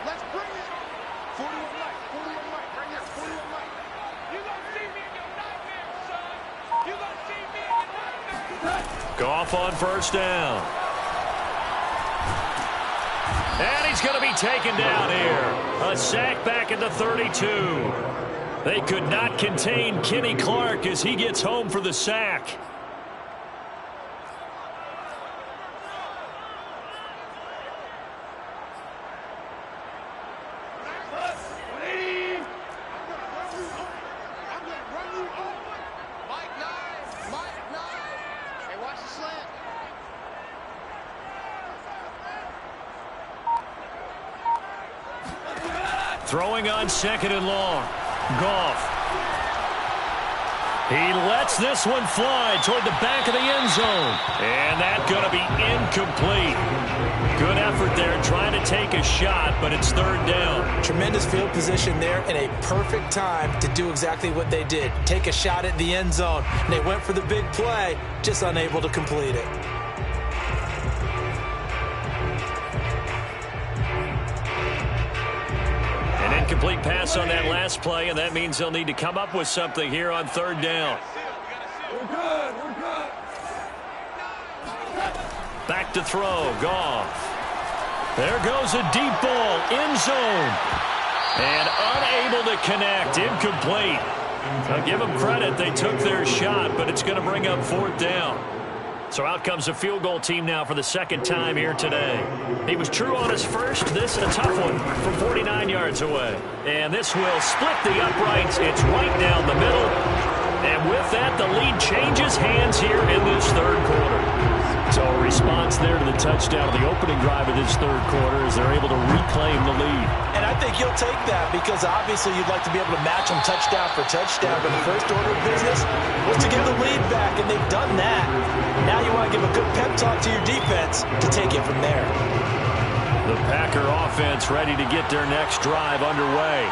Let's bring it. 41 mic, right here, 41 mic. You gonna see me in your nightmares, son. You gonna see me in your nightmares. Goff on first down. And he's going to be taken down here. A sack back at the 32. They could not contain Kenny Clark as he gets home for the sack. Throwing on 2nd and long. Goff. He lets this one fly toward the back of the end zone. And that's going to be incomplete. Good effort there trying to take a shot, but it's 3rd down. Tremendous field position there and a perfect time to do exactly what they did. Take a shot at the end zone. And they went for the big play, just unable to complete it. Incomplete pass on that last play, and that means they'll need to come up with something here on 3rd down. We're good. Back to throw. Goff. There goes a deep ball. End zone. And unable to connect. Incomplete. I'll give them credit. They took their shot, but it's going to bring up 4th down. So out comes a field goal team now for the second time here today. He was true on his first. This a tough one from 49 yards away. And this will split the uprights. It's right down the middle. And with that, the lead changes hands here in this third quarter. So a response there to the touchdown of the opening drive of this third quarter as they're able to reclaim the lead. And I think you'll take that because obviously you'd like to be able to match them touchdown for touchdown. But the first order of business was to give the lead back, and they've done that. Now you want to give a good pep talk to your defense to take it from there. The Packer offense ready to get their next drive underway.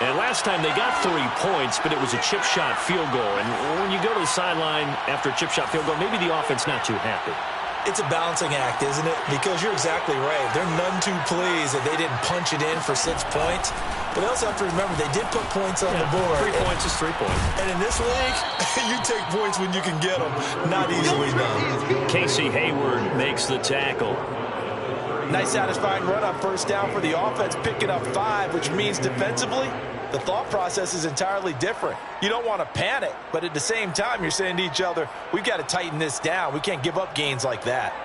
And last time they got 3 points, but it was a chip shot field goal. And when you go to the sideline after a chip shot field goal, maybe the offense not too happy. It's a balancing act, isn't it? Because you're exactly right. They're none too pleased that they didn't punch it in for 6 points. But they also have to remember they did put points on the board. 3 points is 3 points. And in this league, you take points when you can get them. Not easily done. Casey Hayward makes the tackle. Nice satisfying run on first down for the offense, picking up 5, which means defensively, the thought process is entirely different. You don't want to panic, but at the same time, you're saying to each other, we've got to tighten this down. We can't give up gains like that.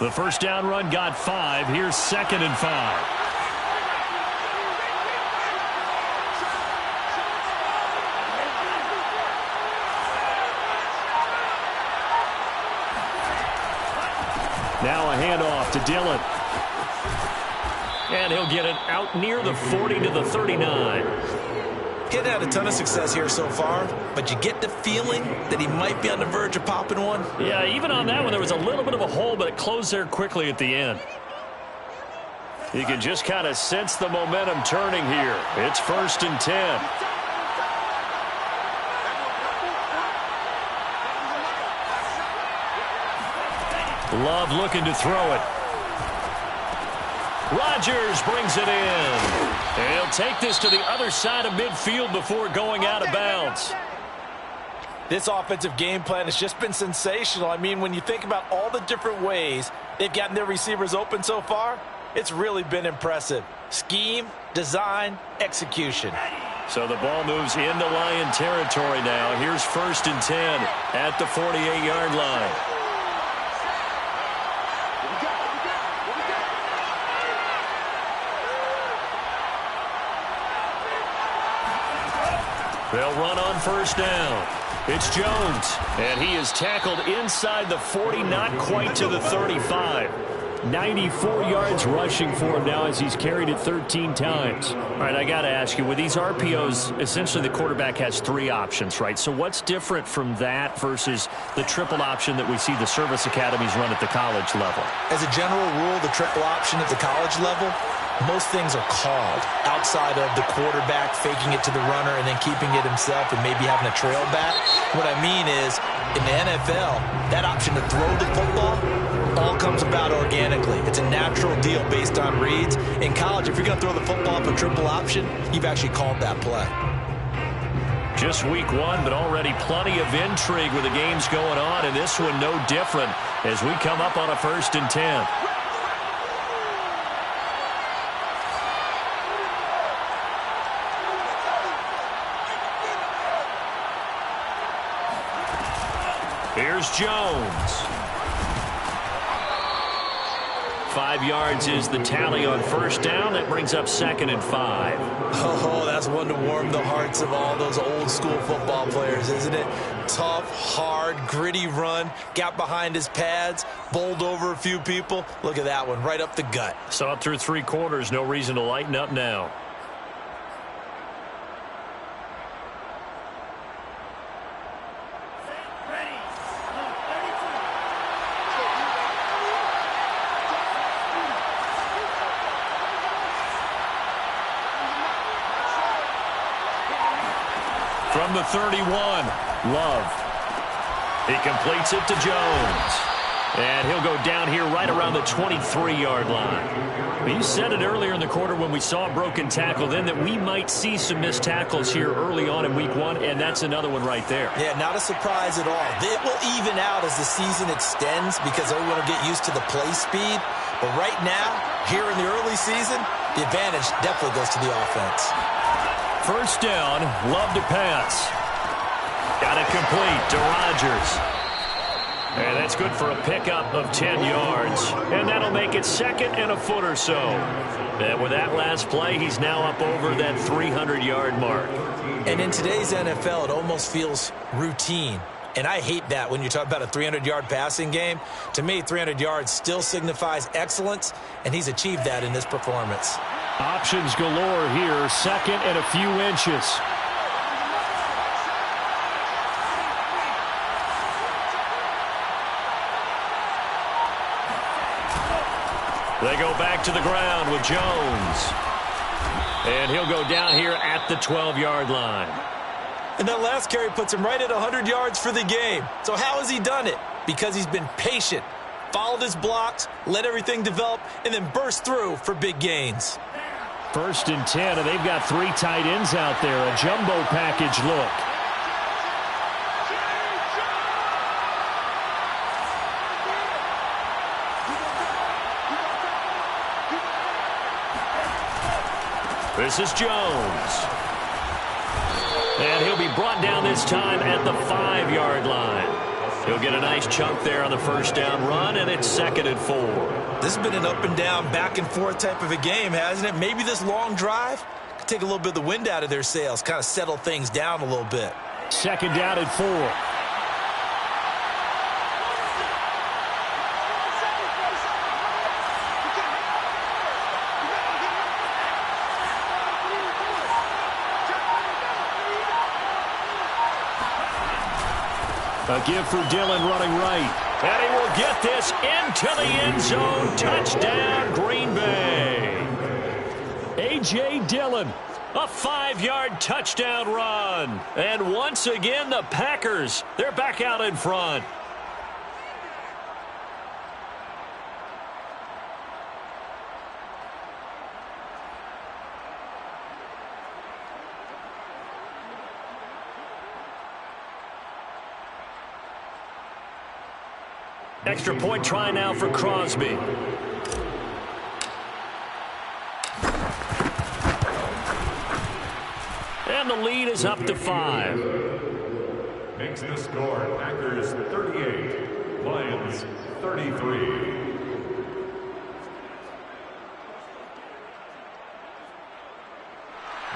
The first down run got 5. Here's 2nd and 5. Now a handoff to Dillon. And he'll get it out near the 40 to the 39. He's had a ton of success here so far, but you get the feeling that he might be on the verge of popping one. Yeah, even on that one, there was a little bit of a hole, but it closed there quickly at the end. You can just kind of sense the momentum turning here. It's 1st and 10. Love looking to throw it. Rodgers brings it in. And he'll take this to the other side of midfield before going out of bounds. This offensive game plan has just been sensational. I mean, when you think about all the different ways they've gotten their receivers open so far, it's really been impressive. Scheme, design, execution. So the ball moves into Lion territory now. Here's 1st and 10 at the 48-yard line. They'll run on first down. It's Jones, and he is tackled inside the 40, not quite to the 35. 94 yards rushing for him now as he's carried it 13 times. All right, I got to ask you, with these RPOs, essentially the quarterback has 3 options, right? So what's different from that versus the triple option that we see the service academies run at the college level? As a general rule, the triple option at the college level, most things are called outside of the quarterback faking it to the runner and then keeping it himself and maybe having a trail back. What I mean is, in the NFL, that option to throw the football all comes about organically. It's a natural deal based on reads. In college, if you're going to throw the football up a triple option, you've actually called that play. Just week 1, but already plenty of intrigue with the games going on, and this one no different as we come up on a 1st and 10. Here's Jones. 5 yards is the tally on first down. That brings up 2nd and 5. Oh, that's one to warm the hearts of all those old school football players, isn't it? Tough, hard, gritty run. Got behind his pads, bowled over a few people. Look at that one, right up the gut. Saw it through 3 quarters. No reason to lighten up now. From the 31, Love. He completes it to Jones. And he'll go down here right around the 23-yard line. You said it earlier in the quarter when we saw a broken tackle then that we might see some missed tackles here early on in week 1, and that's another one right there. Yeah, not a surprise at all. It will even out as the season extends because everyone will get used to the play speed. But right now, here in the early season, the advantage definitely goes to the offense. First down, Love to pass. Got it complete to Rodgers. And that's good for a pickup of 10 yards. And that'll make it 2nd and a foot or so. And with that last play, he's now up over that 300-yard mark. And in today's NFL, it almost feels routine. And I hate that when you talk about a 300-yard passing game. To me, 300 yards still signifies excellence, and he's achieved that in this performance. Options galore here, 2nd and a few inches. They go back to the ground with Jones. And he'll go down here at the 12-yard line. And that last carry puts him right at 100 yards for the game. So how has he done it? Because he's been patient, followed his blocks, let everything develop, and then burst through for big gains. 1st and 10, and they've got 3 tight ends out there. A jumbo package look. This is Jones. And he'll be brought down this time at the 5-yard line. He'll get a nice chunk there on the 1st down run, and it's 2nd and 4. This has been an up and down, back and forth type of a game, hasn't it? Maybe this long drive could take a little bit of the wind out of their sails, kind of settle things down a little bit. 2nd down and 4. A give for Dillon running right. And he will get this into the end zone. Touchdown, Green Bay. A.J. Dillon. A 5-yard touchdown run. And once again, the Packers, they're back out in front. Extra point try now for Crosby. And the lead is up to 5. Makes the score Packers 38, Lions 33.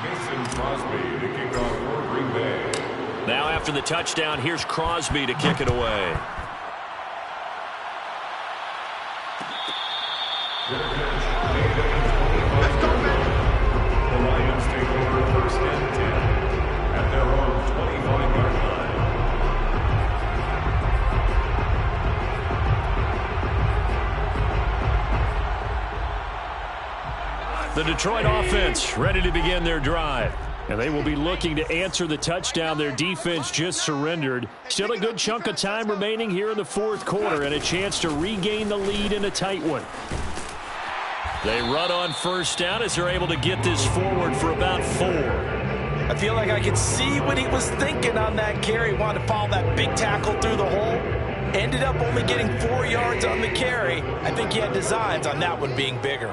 Mason Crosby to kick off for Green Bay. Now after the touchdown, here's Crosby to kick it away. The Lions take over 1st and 10 at their own 25-yard line. The Detroit offense ready to begin their drive. And they will be looking to answer the touchdown their defense just surrendered. Still a good chunk of time remaining here in the 4th quarter and a chance to regain the lead in a tight one. They run on 1st down as they're able to get this forward for about 4. I feel like I could see what he was thinking on that carry. Wanted to follow that big tackle through the hole. Ended up only getting 4 yards on the carry. I think he had designs on that one being bigger.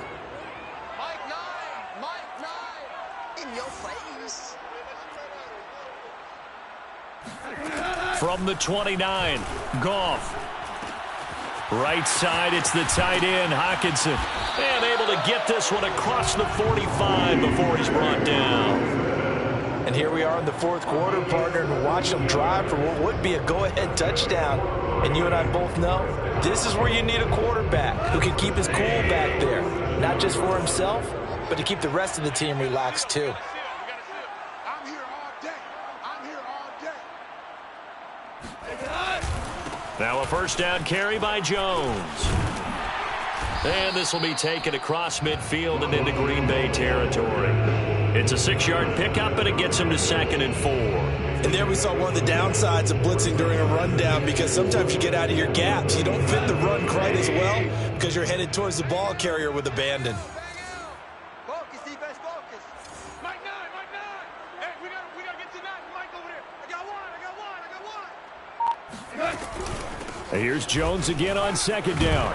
Mike 9, in your face. From the 29, Goff. Right side, it's the tight end, Hockenson. And able to get this one across the 45 before he's brought down. And here we are in the 4th quarter, partner, and watch them drive for what would be a go-ahead touchdown. And you and I both know this is where you need a quarterback who can keep his cool back there. Not just for himself, but to keep the rest of the team relaxed too. I'm here all day. I'm here all day. Now a 1st down carry by Jones. And this will be taken across midfield and into Green Bay territory. It's a 6-yard pickup, and it gets him to 2nd and 4. And there we saw one of the downsides of blitzing during a rundown, because sometimes you get out of your gaps. You don't fit the run quite as well because you're headed towards the ball carrier with abandon. Focus, defense, focus. Mike 9. Hey, we gotta get to 9. Mike over there. I got one. And here's Jones again on 2nd down.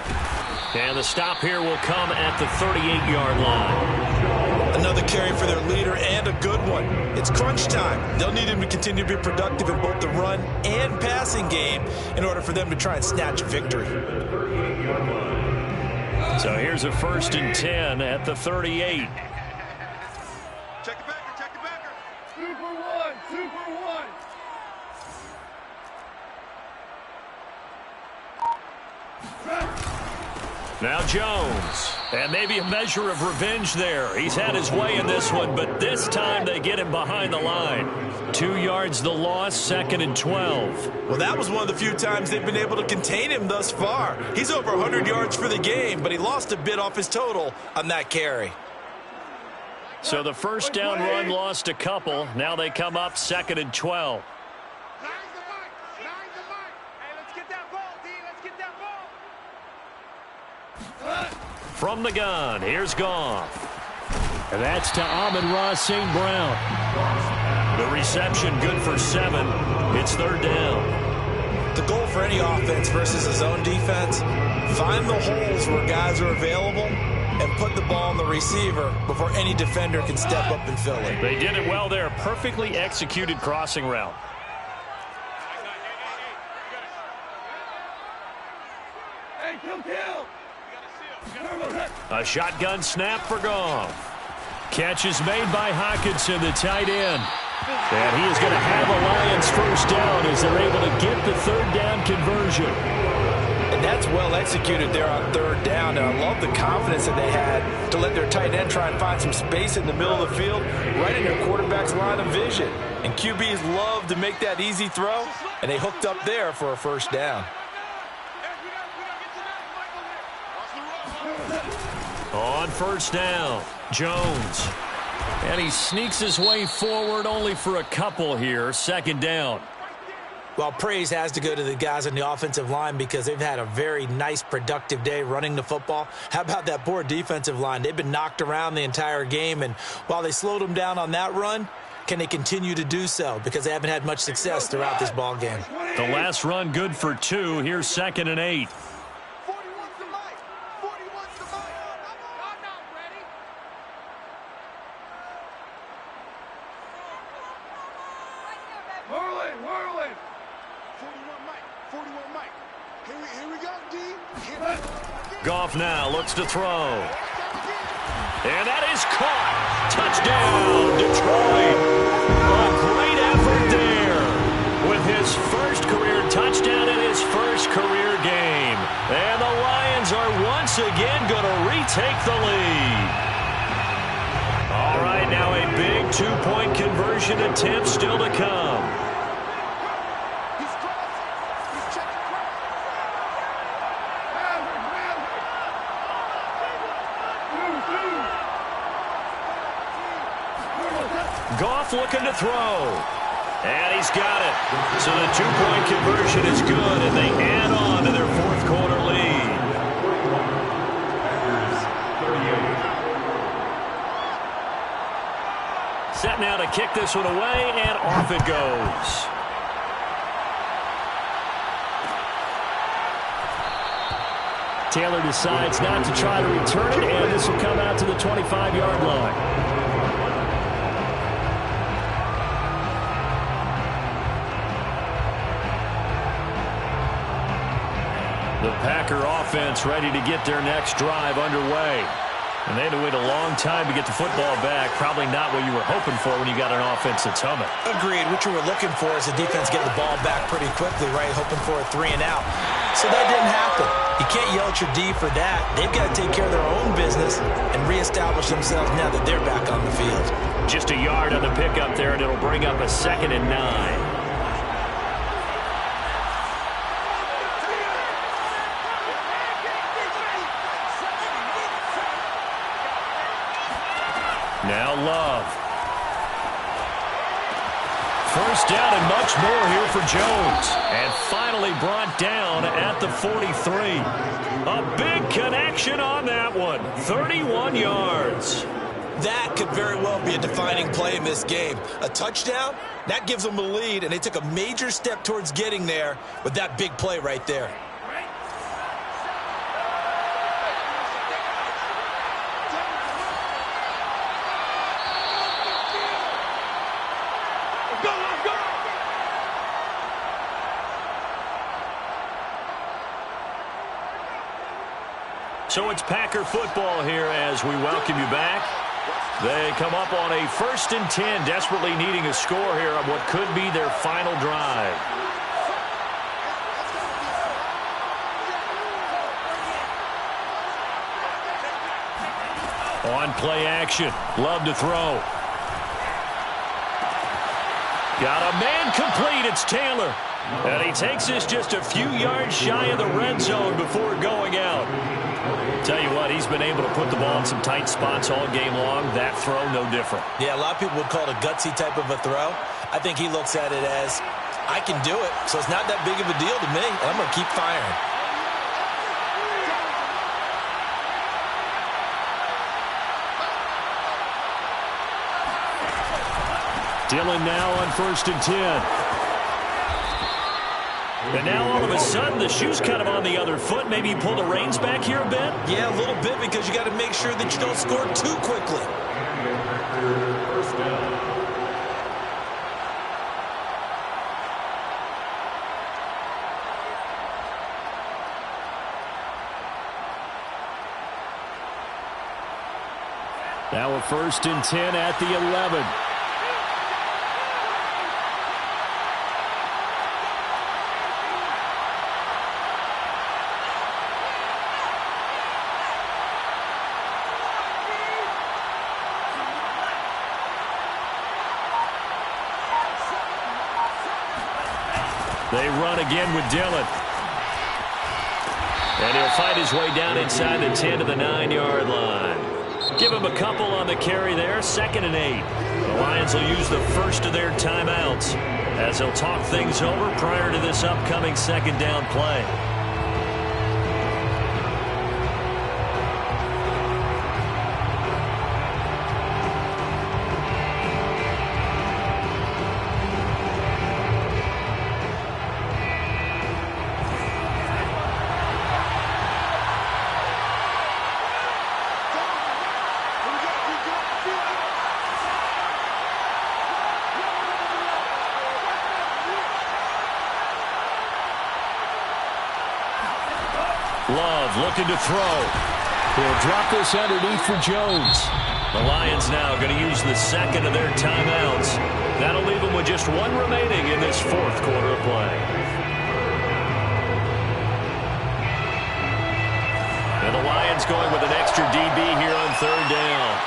And the stop here will come at the 38-yard line. Another carry for their leader and a good one. It's crunch time. They'll need him to continue to be productive in both the run and passing game in order for them to try and snatch a victory. So here's a 1st and 10 at the 38. Check the backer, check the backer. Super one, super one. Now Jones. And maybe a measure of revenge there. He's had his way in this one, but this time they get him behind the line. 2 yards the loss, 2nd and 12. Well, that was one of the few times they've been able to contain him thus far. He's over 100 yards for the game, but he lost a bit off his total on that carry. So the first down run lost a couple. Now they come up 2nd and 12. Nine the mic, nine the mic. Hey, let's get that ball, D. Let's get that ball. From the gun, here's Goff. And that's to Amon-Ra St. Brown. The reception good for 7. It's 3rd down. The goal for any offense versus a zone defense, find the holes where guys are available and put the ball on the receiver before any defender can step up and fill it. They did it well there. Perfectly executed crossing route. Hey, kill. A shotgun snap for Goff. Catch is made by Hockenson, the tight end. And he is going to have a Lions first down as they're able to get the 3rd down conversion. And that's well executed there on 3rd down. And I love the confidence that they had to let their tight end try and find some space in the middle of the field, right in their quarterback's line of vision. And QBs love to make that easy throw, and they hooked up there for a first down. On 1st down, Jones. And he sneaks his way forward only for a couple here. 2nd down. Well, praise has to go to the guys on the offensive line because they've had a very nice, productive day running the football. How about that poor defensive line? They've been knocked around the entire game, and while they slowed them down on that run, can they continue to do so? Because they haven't had much success throughout this ball game. The last run good for 2. Here's 2nd and 8. 41's the mic. 41's the mic. I'm not ready. Whirling. 41 mic. 41 mic. Here we go, D. Goff now looks to throw. And that is caught. Touchdown, Detroit. A great effort there with his first career touchdown in his first career game. And the Lions are once again going to retake the lead. All right, now a big 2-point conversion attempt still to come. He's crossing. He's checking cross. Goff looking to throw. And he's got it. So the 2-point conversion is good, and they add on to their 4th quarter lead. Set now to kick this one away, and off it goes. Taylor decides not to try to return it, and this will come out to the 25-yard line. The Packer offense ready to get their next drive underway. And they had to wait a long time to get the football back. Probably not what you were hoping for when you got an offense that's humming. Agreed. What you were looking for is the defense getting the ball back pretty quickly, right? Hoping for a 3 and out. So that didn't happen. You can't yell at your D for that. They've got to take care of their own business and reestablish themselves now that they're back on the field. Just a yard on the pickup there, and it'll bring up a 2nd and 9. Now Love. First down and much more here for Jones. And finally brought down at the 43. A big connection on that one. 31 yards. That could very well be a defining play in this game. A touchdown, that gives them a lead, and they took a major step towards getting there with that big play right there. So it's Packer football here as we welcome you back. They come up on a 1st and 10, desperately needing a score here on what could be their final drive. On play action, Love to throw. Got a man complete, it's Taylor. And he takes this just a few yards shy of the red zone before going out. Tell you what, he's been able to put the ball in some tight spots all game long. That throw, no different. Yeah, a lot of people would call it a gutsy type of a throw. I think he looks at it as, I can do it, so it's not that big of a deal to me, and I'm going to keep firing. Dillon now on 1st and 10. And now all of a sudden the shoe's kind of on the other foot. Maybe you pull the reins back here a bit? Yeah, a little bit, because you got to make sure that you don't score too quickly. First down. Now a 1st and 10 at the 11. They run again with Dillon. And he'll fight his way down inside the 10 to the 9-yard line. Give him a couple on the carry there, 2nd and 8. The Lions will use the first of their timeouts as they'll talk things over prior to this upcoming 2nd down play. Love looking to throw. He'll drop this underneath for Jones. The Lions now going to use the 2nd of their timeouts. That'll leave them with just one remaining in this 4th quarter of play. And the Lions going with an extra DB here on 3rd down.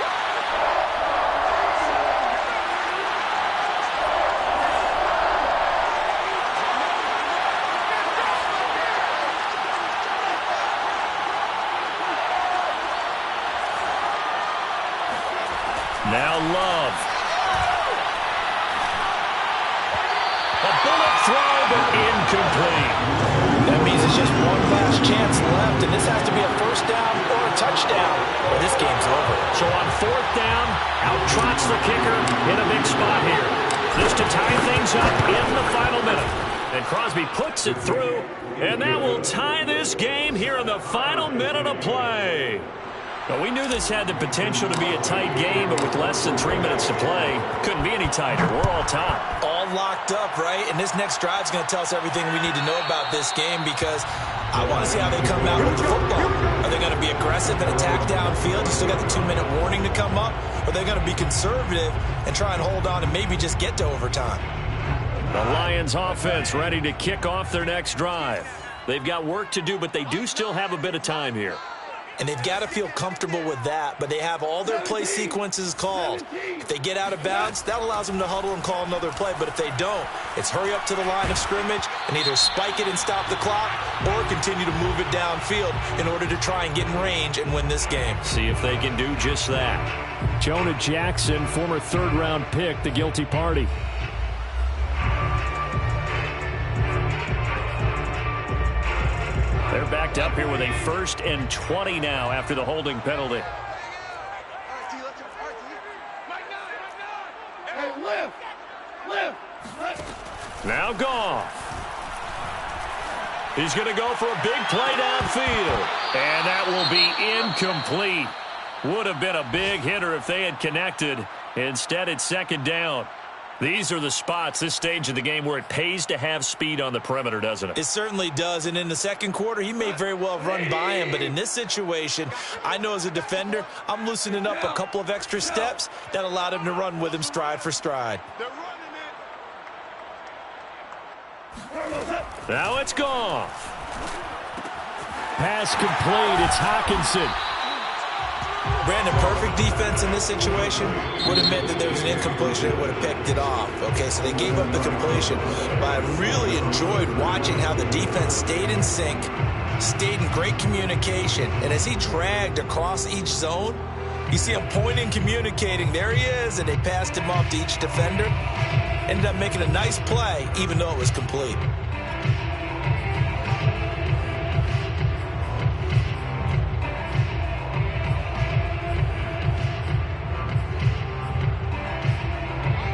Now Love. A bullet throw, but incomplete. That means it's just one last chance left, and this has to be a 1st down or a touchdown, or this game's over. So on 4th down, out trots the kicker in a big spot here. Just to tie things up in the final minute. And Crosby puts it through, and that will tie this game here in the final minute of play. Well, we knew this had the potential to be a tight game, but with less than 3 minutes to play, couldn't be any tighter. We're all tied. All locked up, right? And this next drive is going to tell us everything we need to know about this game, because I want to see how they come out with the football. Are they going to be aggressive and attack downfield? You still got the 2-minute warning to come up? Or are they going to be conservative and try and hold on and maybe just get to overtime? The Lions offense ready to kick off their next drive. They've got work to do, but they do still have a bit of time here. And they've got to feel comfortable with that, but they have all their play sequences called. If they get out of bounds, that allows them to huddle and call another play. But if they don't, it's hurry up to the line of scrimmage and either spike it and stop the clock or continue to move it downfield in order to try and get in range and win this game. See if they can do just that. Jonah Jackson, former 3rd-round pick, the guilty party. They're backed up here with a 1st and 20 now after the holding penalty. Hey, lift! Now Goff. He's going to go for a big play downfield. And that will be incomplete. Would have been a big hitter if they had connected. Instead, it's 2nd down. These are the spots, this stage of the game, where it pays to have speed on the perimeter, doesn't it? It certainly does, and in the second quarter, he may very well have run by him, but in this situation, I know as a defender, I'm loosening up a couple of extra steps that allowed him to run with him stride for stride. They're running it. Now it's gone. Pass complete. It's Hawkinson. Brandon, perfect defense in this situation would have meant that there was an incompletion that would have picked it off. Okay, so they gave up the completion. But I really enjoyed watching how the defense stayed in sync, stayed in great communication. And as he dragged across each zone, you see him pointing, communicating. There he is, and they passed him off to each defender. Ended up making a nice play, even though it was complete.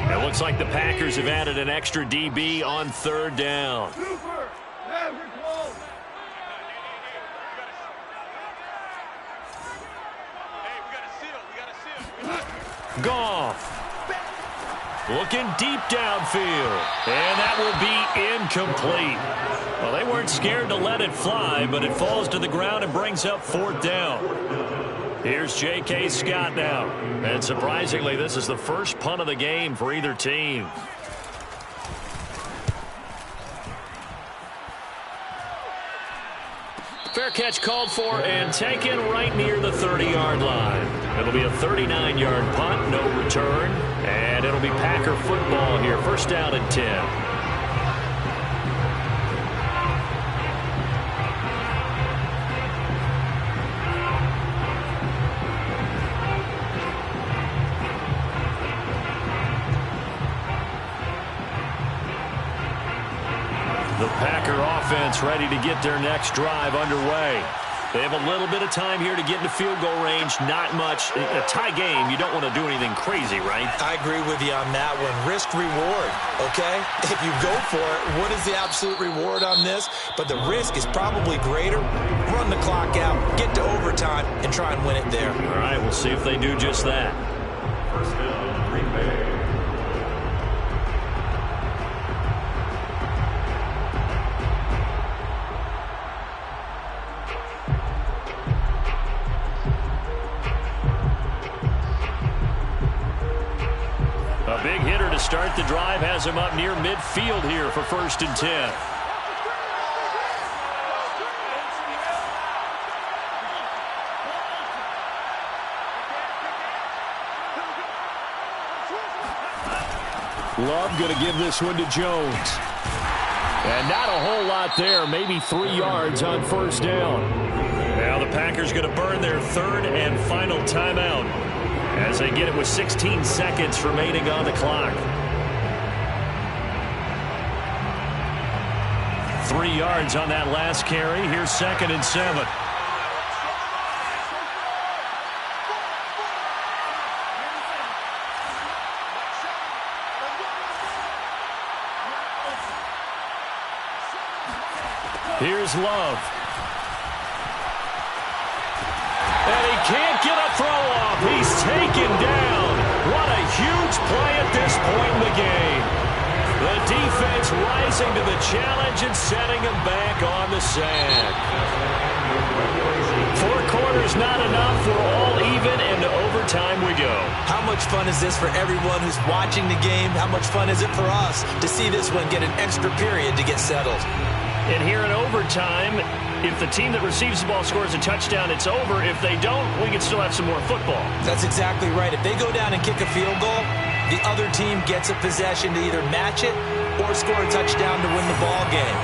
It looks like the Packers have added an extra DB on third down. Super. Maverick close. Hey, we got a seal. We got a seal. Goff. Looking deep downfield. And that will be incomplete. Well, they weren't scared to let it fly, but it falls to the ground and brings up fourth down. Here's J.K. Scott now. And surprisingly, this is the first punt of the game for either team. Fair catch called for and taken right near the 30-yard line. It'll be a 39-yard punt, no return. And it'll be Packer football here. First down and 10. The Packer offense ready to get their next drive underway. They have a little bit of time here to get into field goal range. Not much. A tie game, you don't want to do anything crazy, right? I agree with you on that one. Risk reward, okay? If you go for it, what is the absolute reward on this? But the risk is probably greater. Run the clock out, get to overtime, and try and win it there. All right, we'll see if they do just that. First down, Green Bay. A big hitter to start the drive has him up near midfield here for first and 10. Love going to give this one to Jones. And not a whole lot there, maybe 3 yards on first down. Now the Packers going to burn their third and final timeout as they get it with 16 seconds remaining on the clock. 3 yards on that last carry. Here's second and 7. Here's Love. And he can't get a throw off. He's taken down. What a huge play at this point in the game. The defense rising to the challenge and setting him back on the sand. 4 quarters not enough. We're all even, and to overtime we go. How much fun is this for everyone who's watching the game? How much fun is it for us to see this one get an extra period to get settled? And here in overtime, if the team that receives the ball scores a touchdown, it's over. If they don't, we can still have some more football. That's exactly right. If they go down and kick a field goal, the other team gets a possession to either match it or score a touchdown to win the ball game.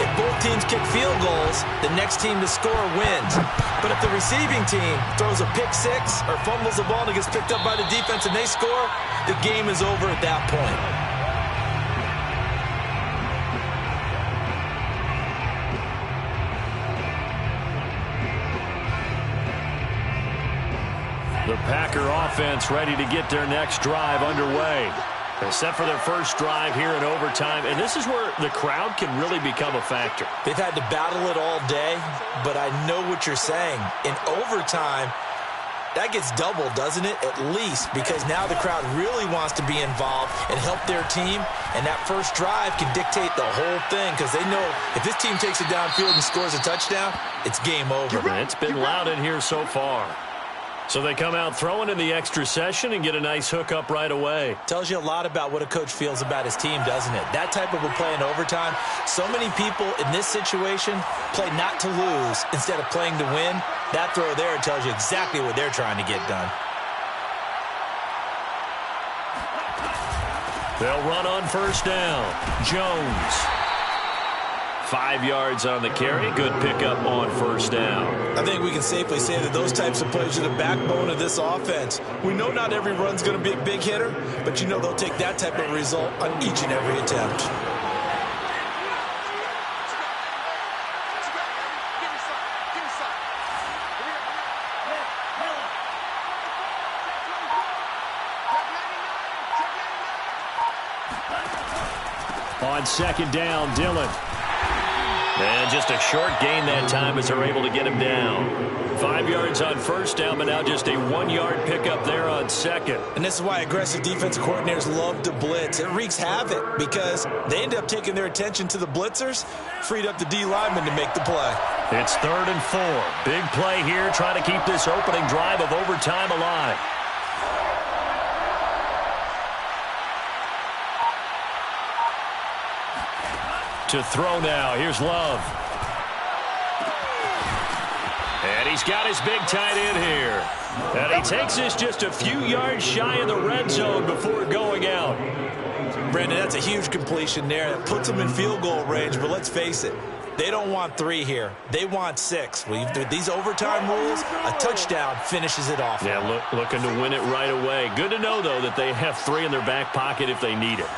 If both teams kick field goals, the next team to score wins. But if the receiving team throws a pick six or fumbles the ball and it gets picked up by the defense and they score, the game is over at that point. The Packer offense ready to get their next drive underway. They're set for their first drive here in overtime, and this is where the crowd can really become a factor. They've had to battle it all day, but I know what you're saying. In overtime, that gets doubled, doesn't it? At least, because now the crowd really wants to be involved and help their team, and that first drive can dictate the whole thing because they know if this team takes it downfield and scores a touchdown, it's game over. It's been loud in here so far. So they come out throwing in the extra session and get a nice hook up right away. Tells you a lot about what a coach feels about his team, doesn't it? That type of a play in overtime, so many people in this situation play not to lose instead of playing to win. That throw there tells you exactly what they're trying to get done. They'll run on first down. Jones. 5 yards on the carry. Good pickup on first down. I think we can safely say that those types of plays are the backbone of this offense. We know not every run's going to be a big hitter, but you know they'll take that type of result on each and every attempt. On second down, Dillon. And just a short gain that time as they're able to get him down. 5 yards on first down, but now just a 1 yard pickup there on second. And this is why aggressive defensive coordinators love to blitz. It wreaks havoc because they end up taking their attention to the blitzers, freed up the D lineman to make the play. It's 3rd and 4. Big play here, trying to keep this opening drive of overtime alive. To throw now. Here's Love. And he's got his big tight end here. And he takes this just a few yards shy of the red zone before going out. Brandon, that's a huge completion there. That puts them in field goal range, but let's face it, they don't want 3 here. They want 6. With these overtime rules, a touchdown finishes it off. Yeah, looking to win it right away. Good to know, though, that they have 3 in their back pocket if they need it.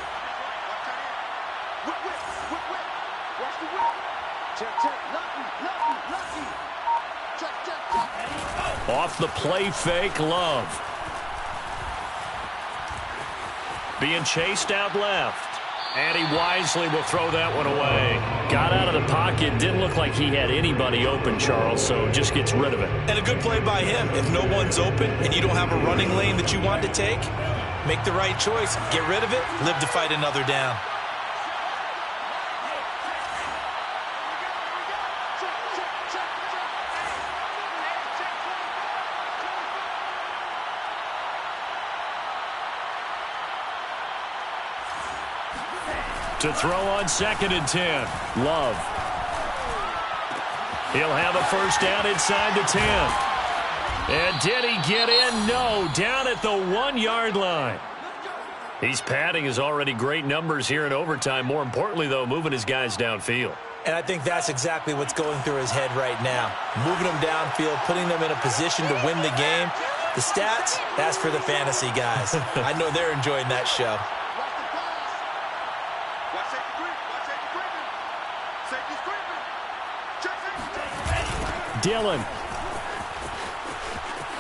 Off the play fake, Love. Being chased out left. And he wisely will throw that one away. Got out of the pocket. Didn't look like he had anybody open, Charles, so just gets rid of it. And a good play by him. If no one's open and you don't have a running lane that you want to take, make the right choice. Get rid of it. Live to fight another down. To throw on 2nd and 10. Love. He'll have a first down inside the 10. And did he get in? No. Down at the 1 yard line. He's padding his already great numbers here in overtime. More importantly, though, moving his guys downfield. And I think that's exactly what's going through his head right now. Moving them downfield, putting them in a position to win the game. The stats, that's for the fantasy guys. I know they're enjoying that show. Dillon.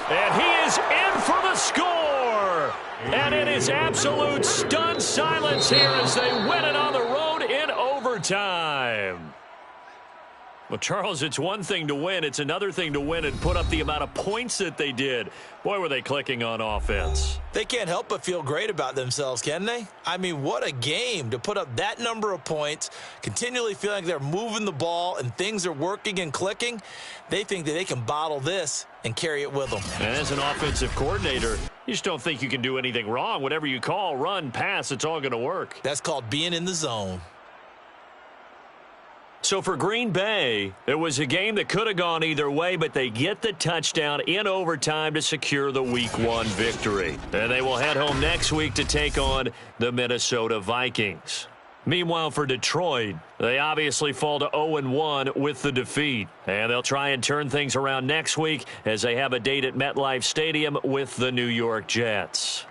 And he is in for the score. And it is absolute stunned silence here as they win it on the road in overtime. Well, Charles, it's one thing to win. It's another thing to win and put up the amount of points that they did. Boy, were they clicking on offense. They can't help but feel great about themselves, can they? I mean, what a game to put up that number of points, continually feeling like they're moving the ball and things are working and clicking. They think that they can bottle this and carry it with them. And as an offensive coordinator, you just don't think you can do anything wrong. Whatever you call, run, pass, it's all going to work. That's called being in the zone. So for Green Bay, it was a game that could have gone either way, but they get the touchdown in overtime to secure the Week 1 victory. And they will head home next week to take on the Minnesota Vikings. Meanwhile, for Detroit, they obviously fall to 0-1 with the defeat. And they'll try and turn things around next week as they have a date at MetLife Stadium with the New York Jets.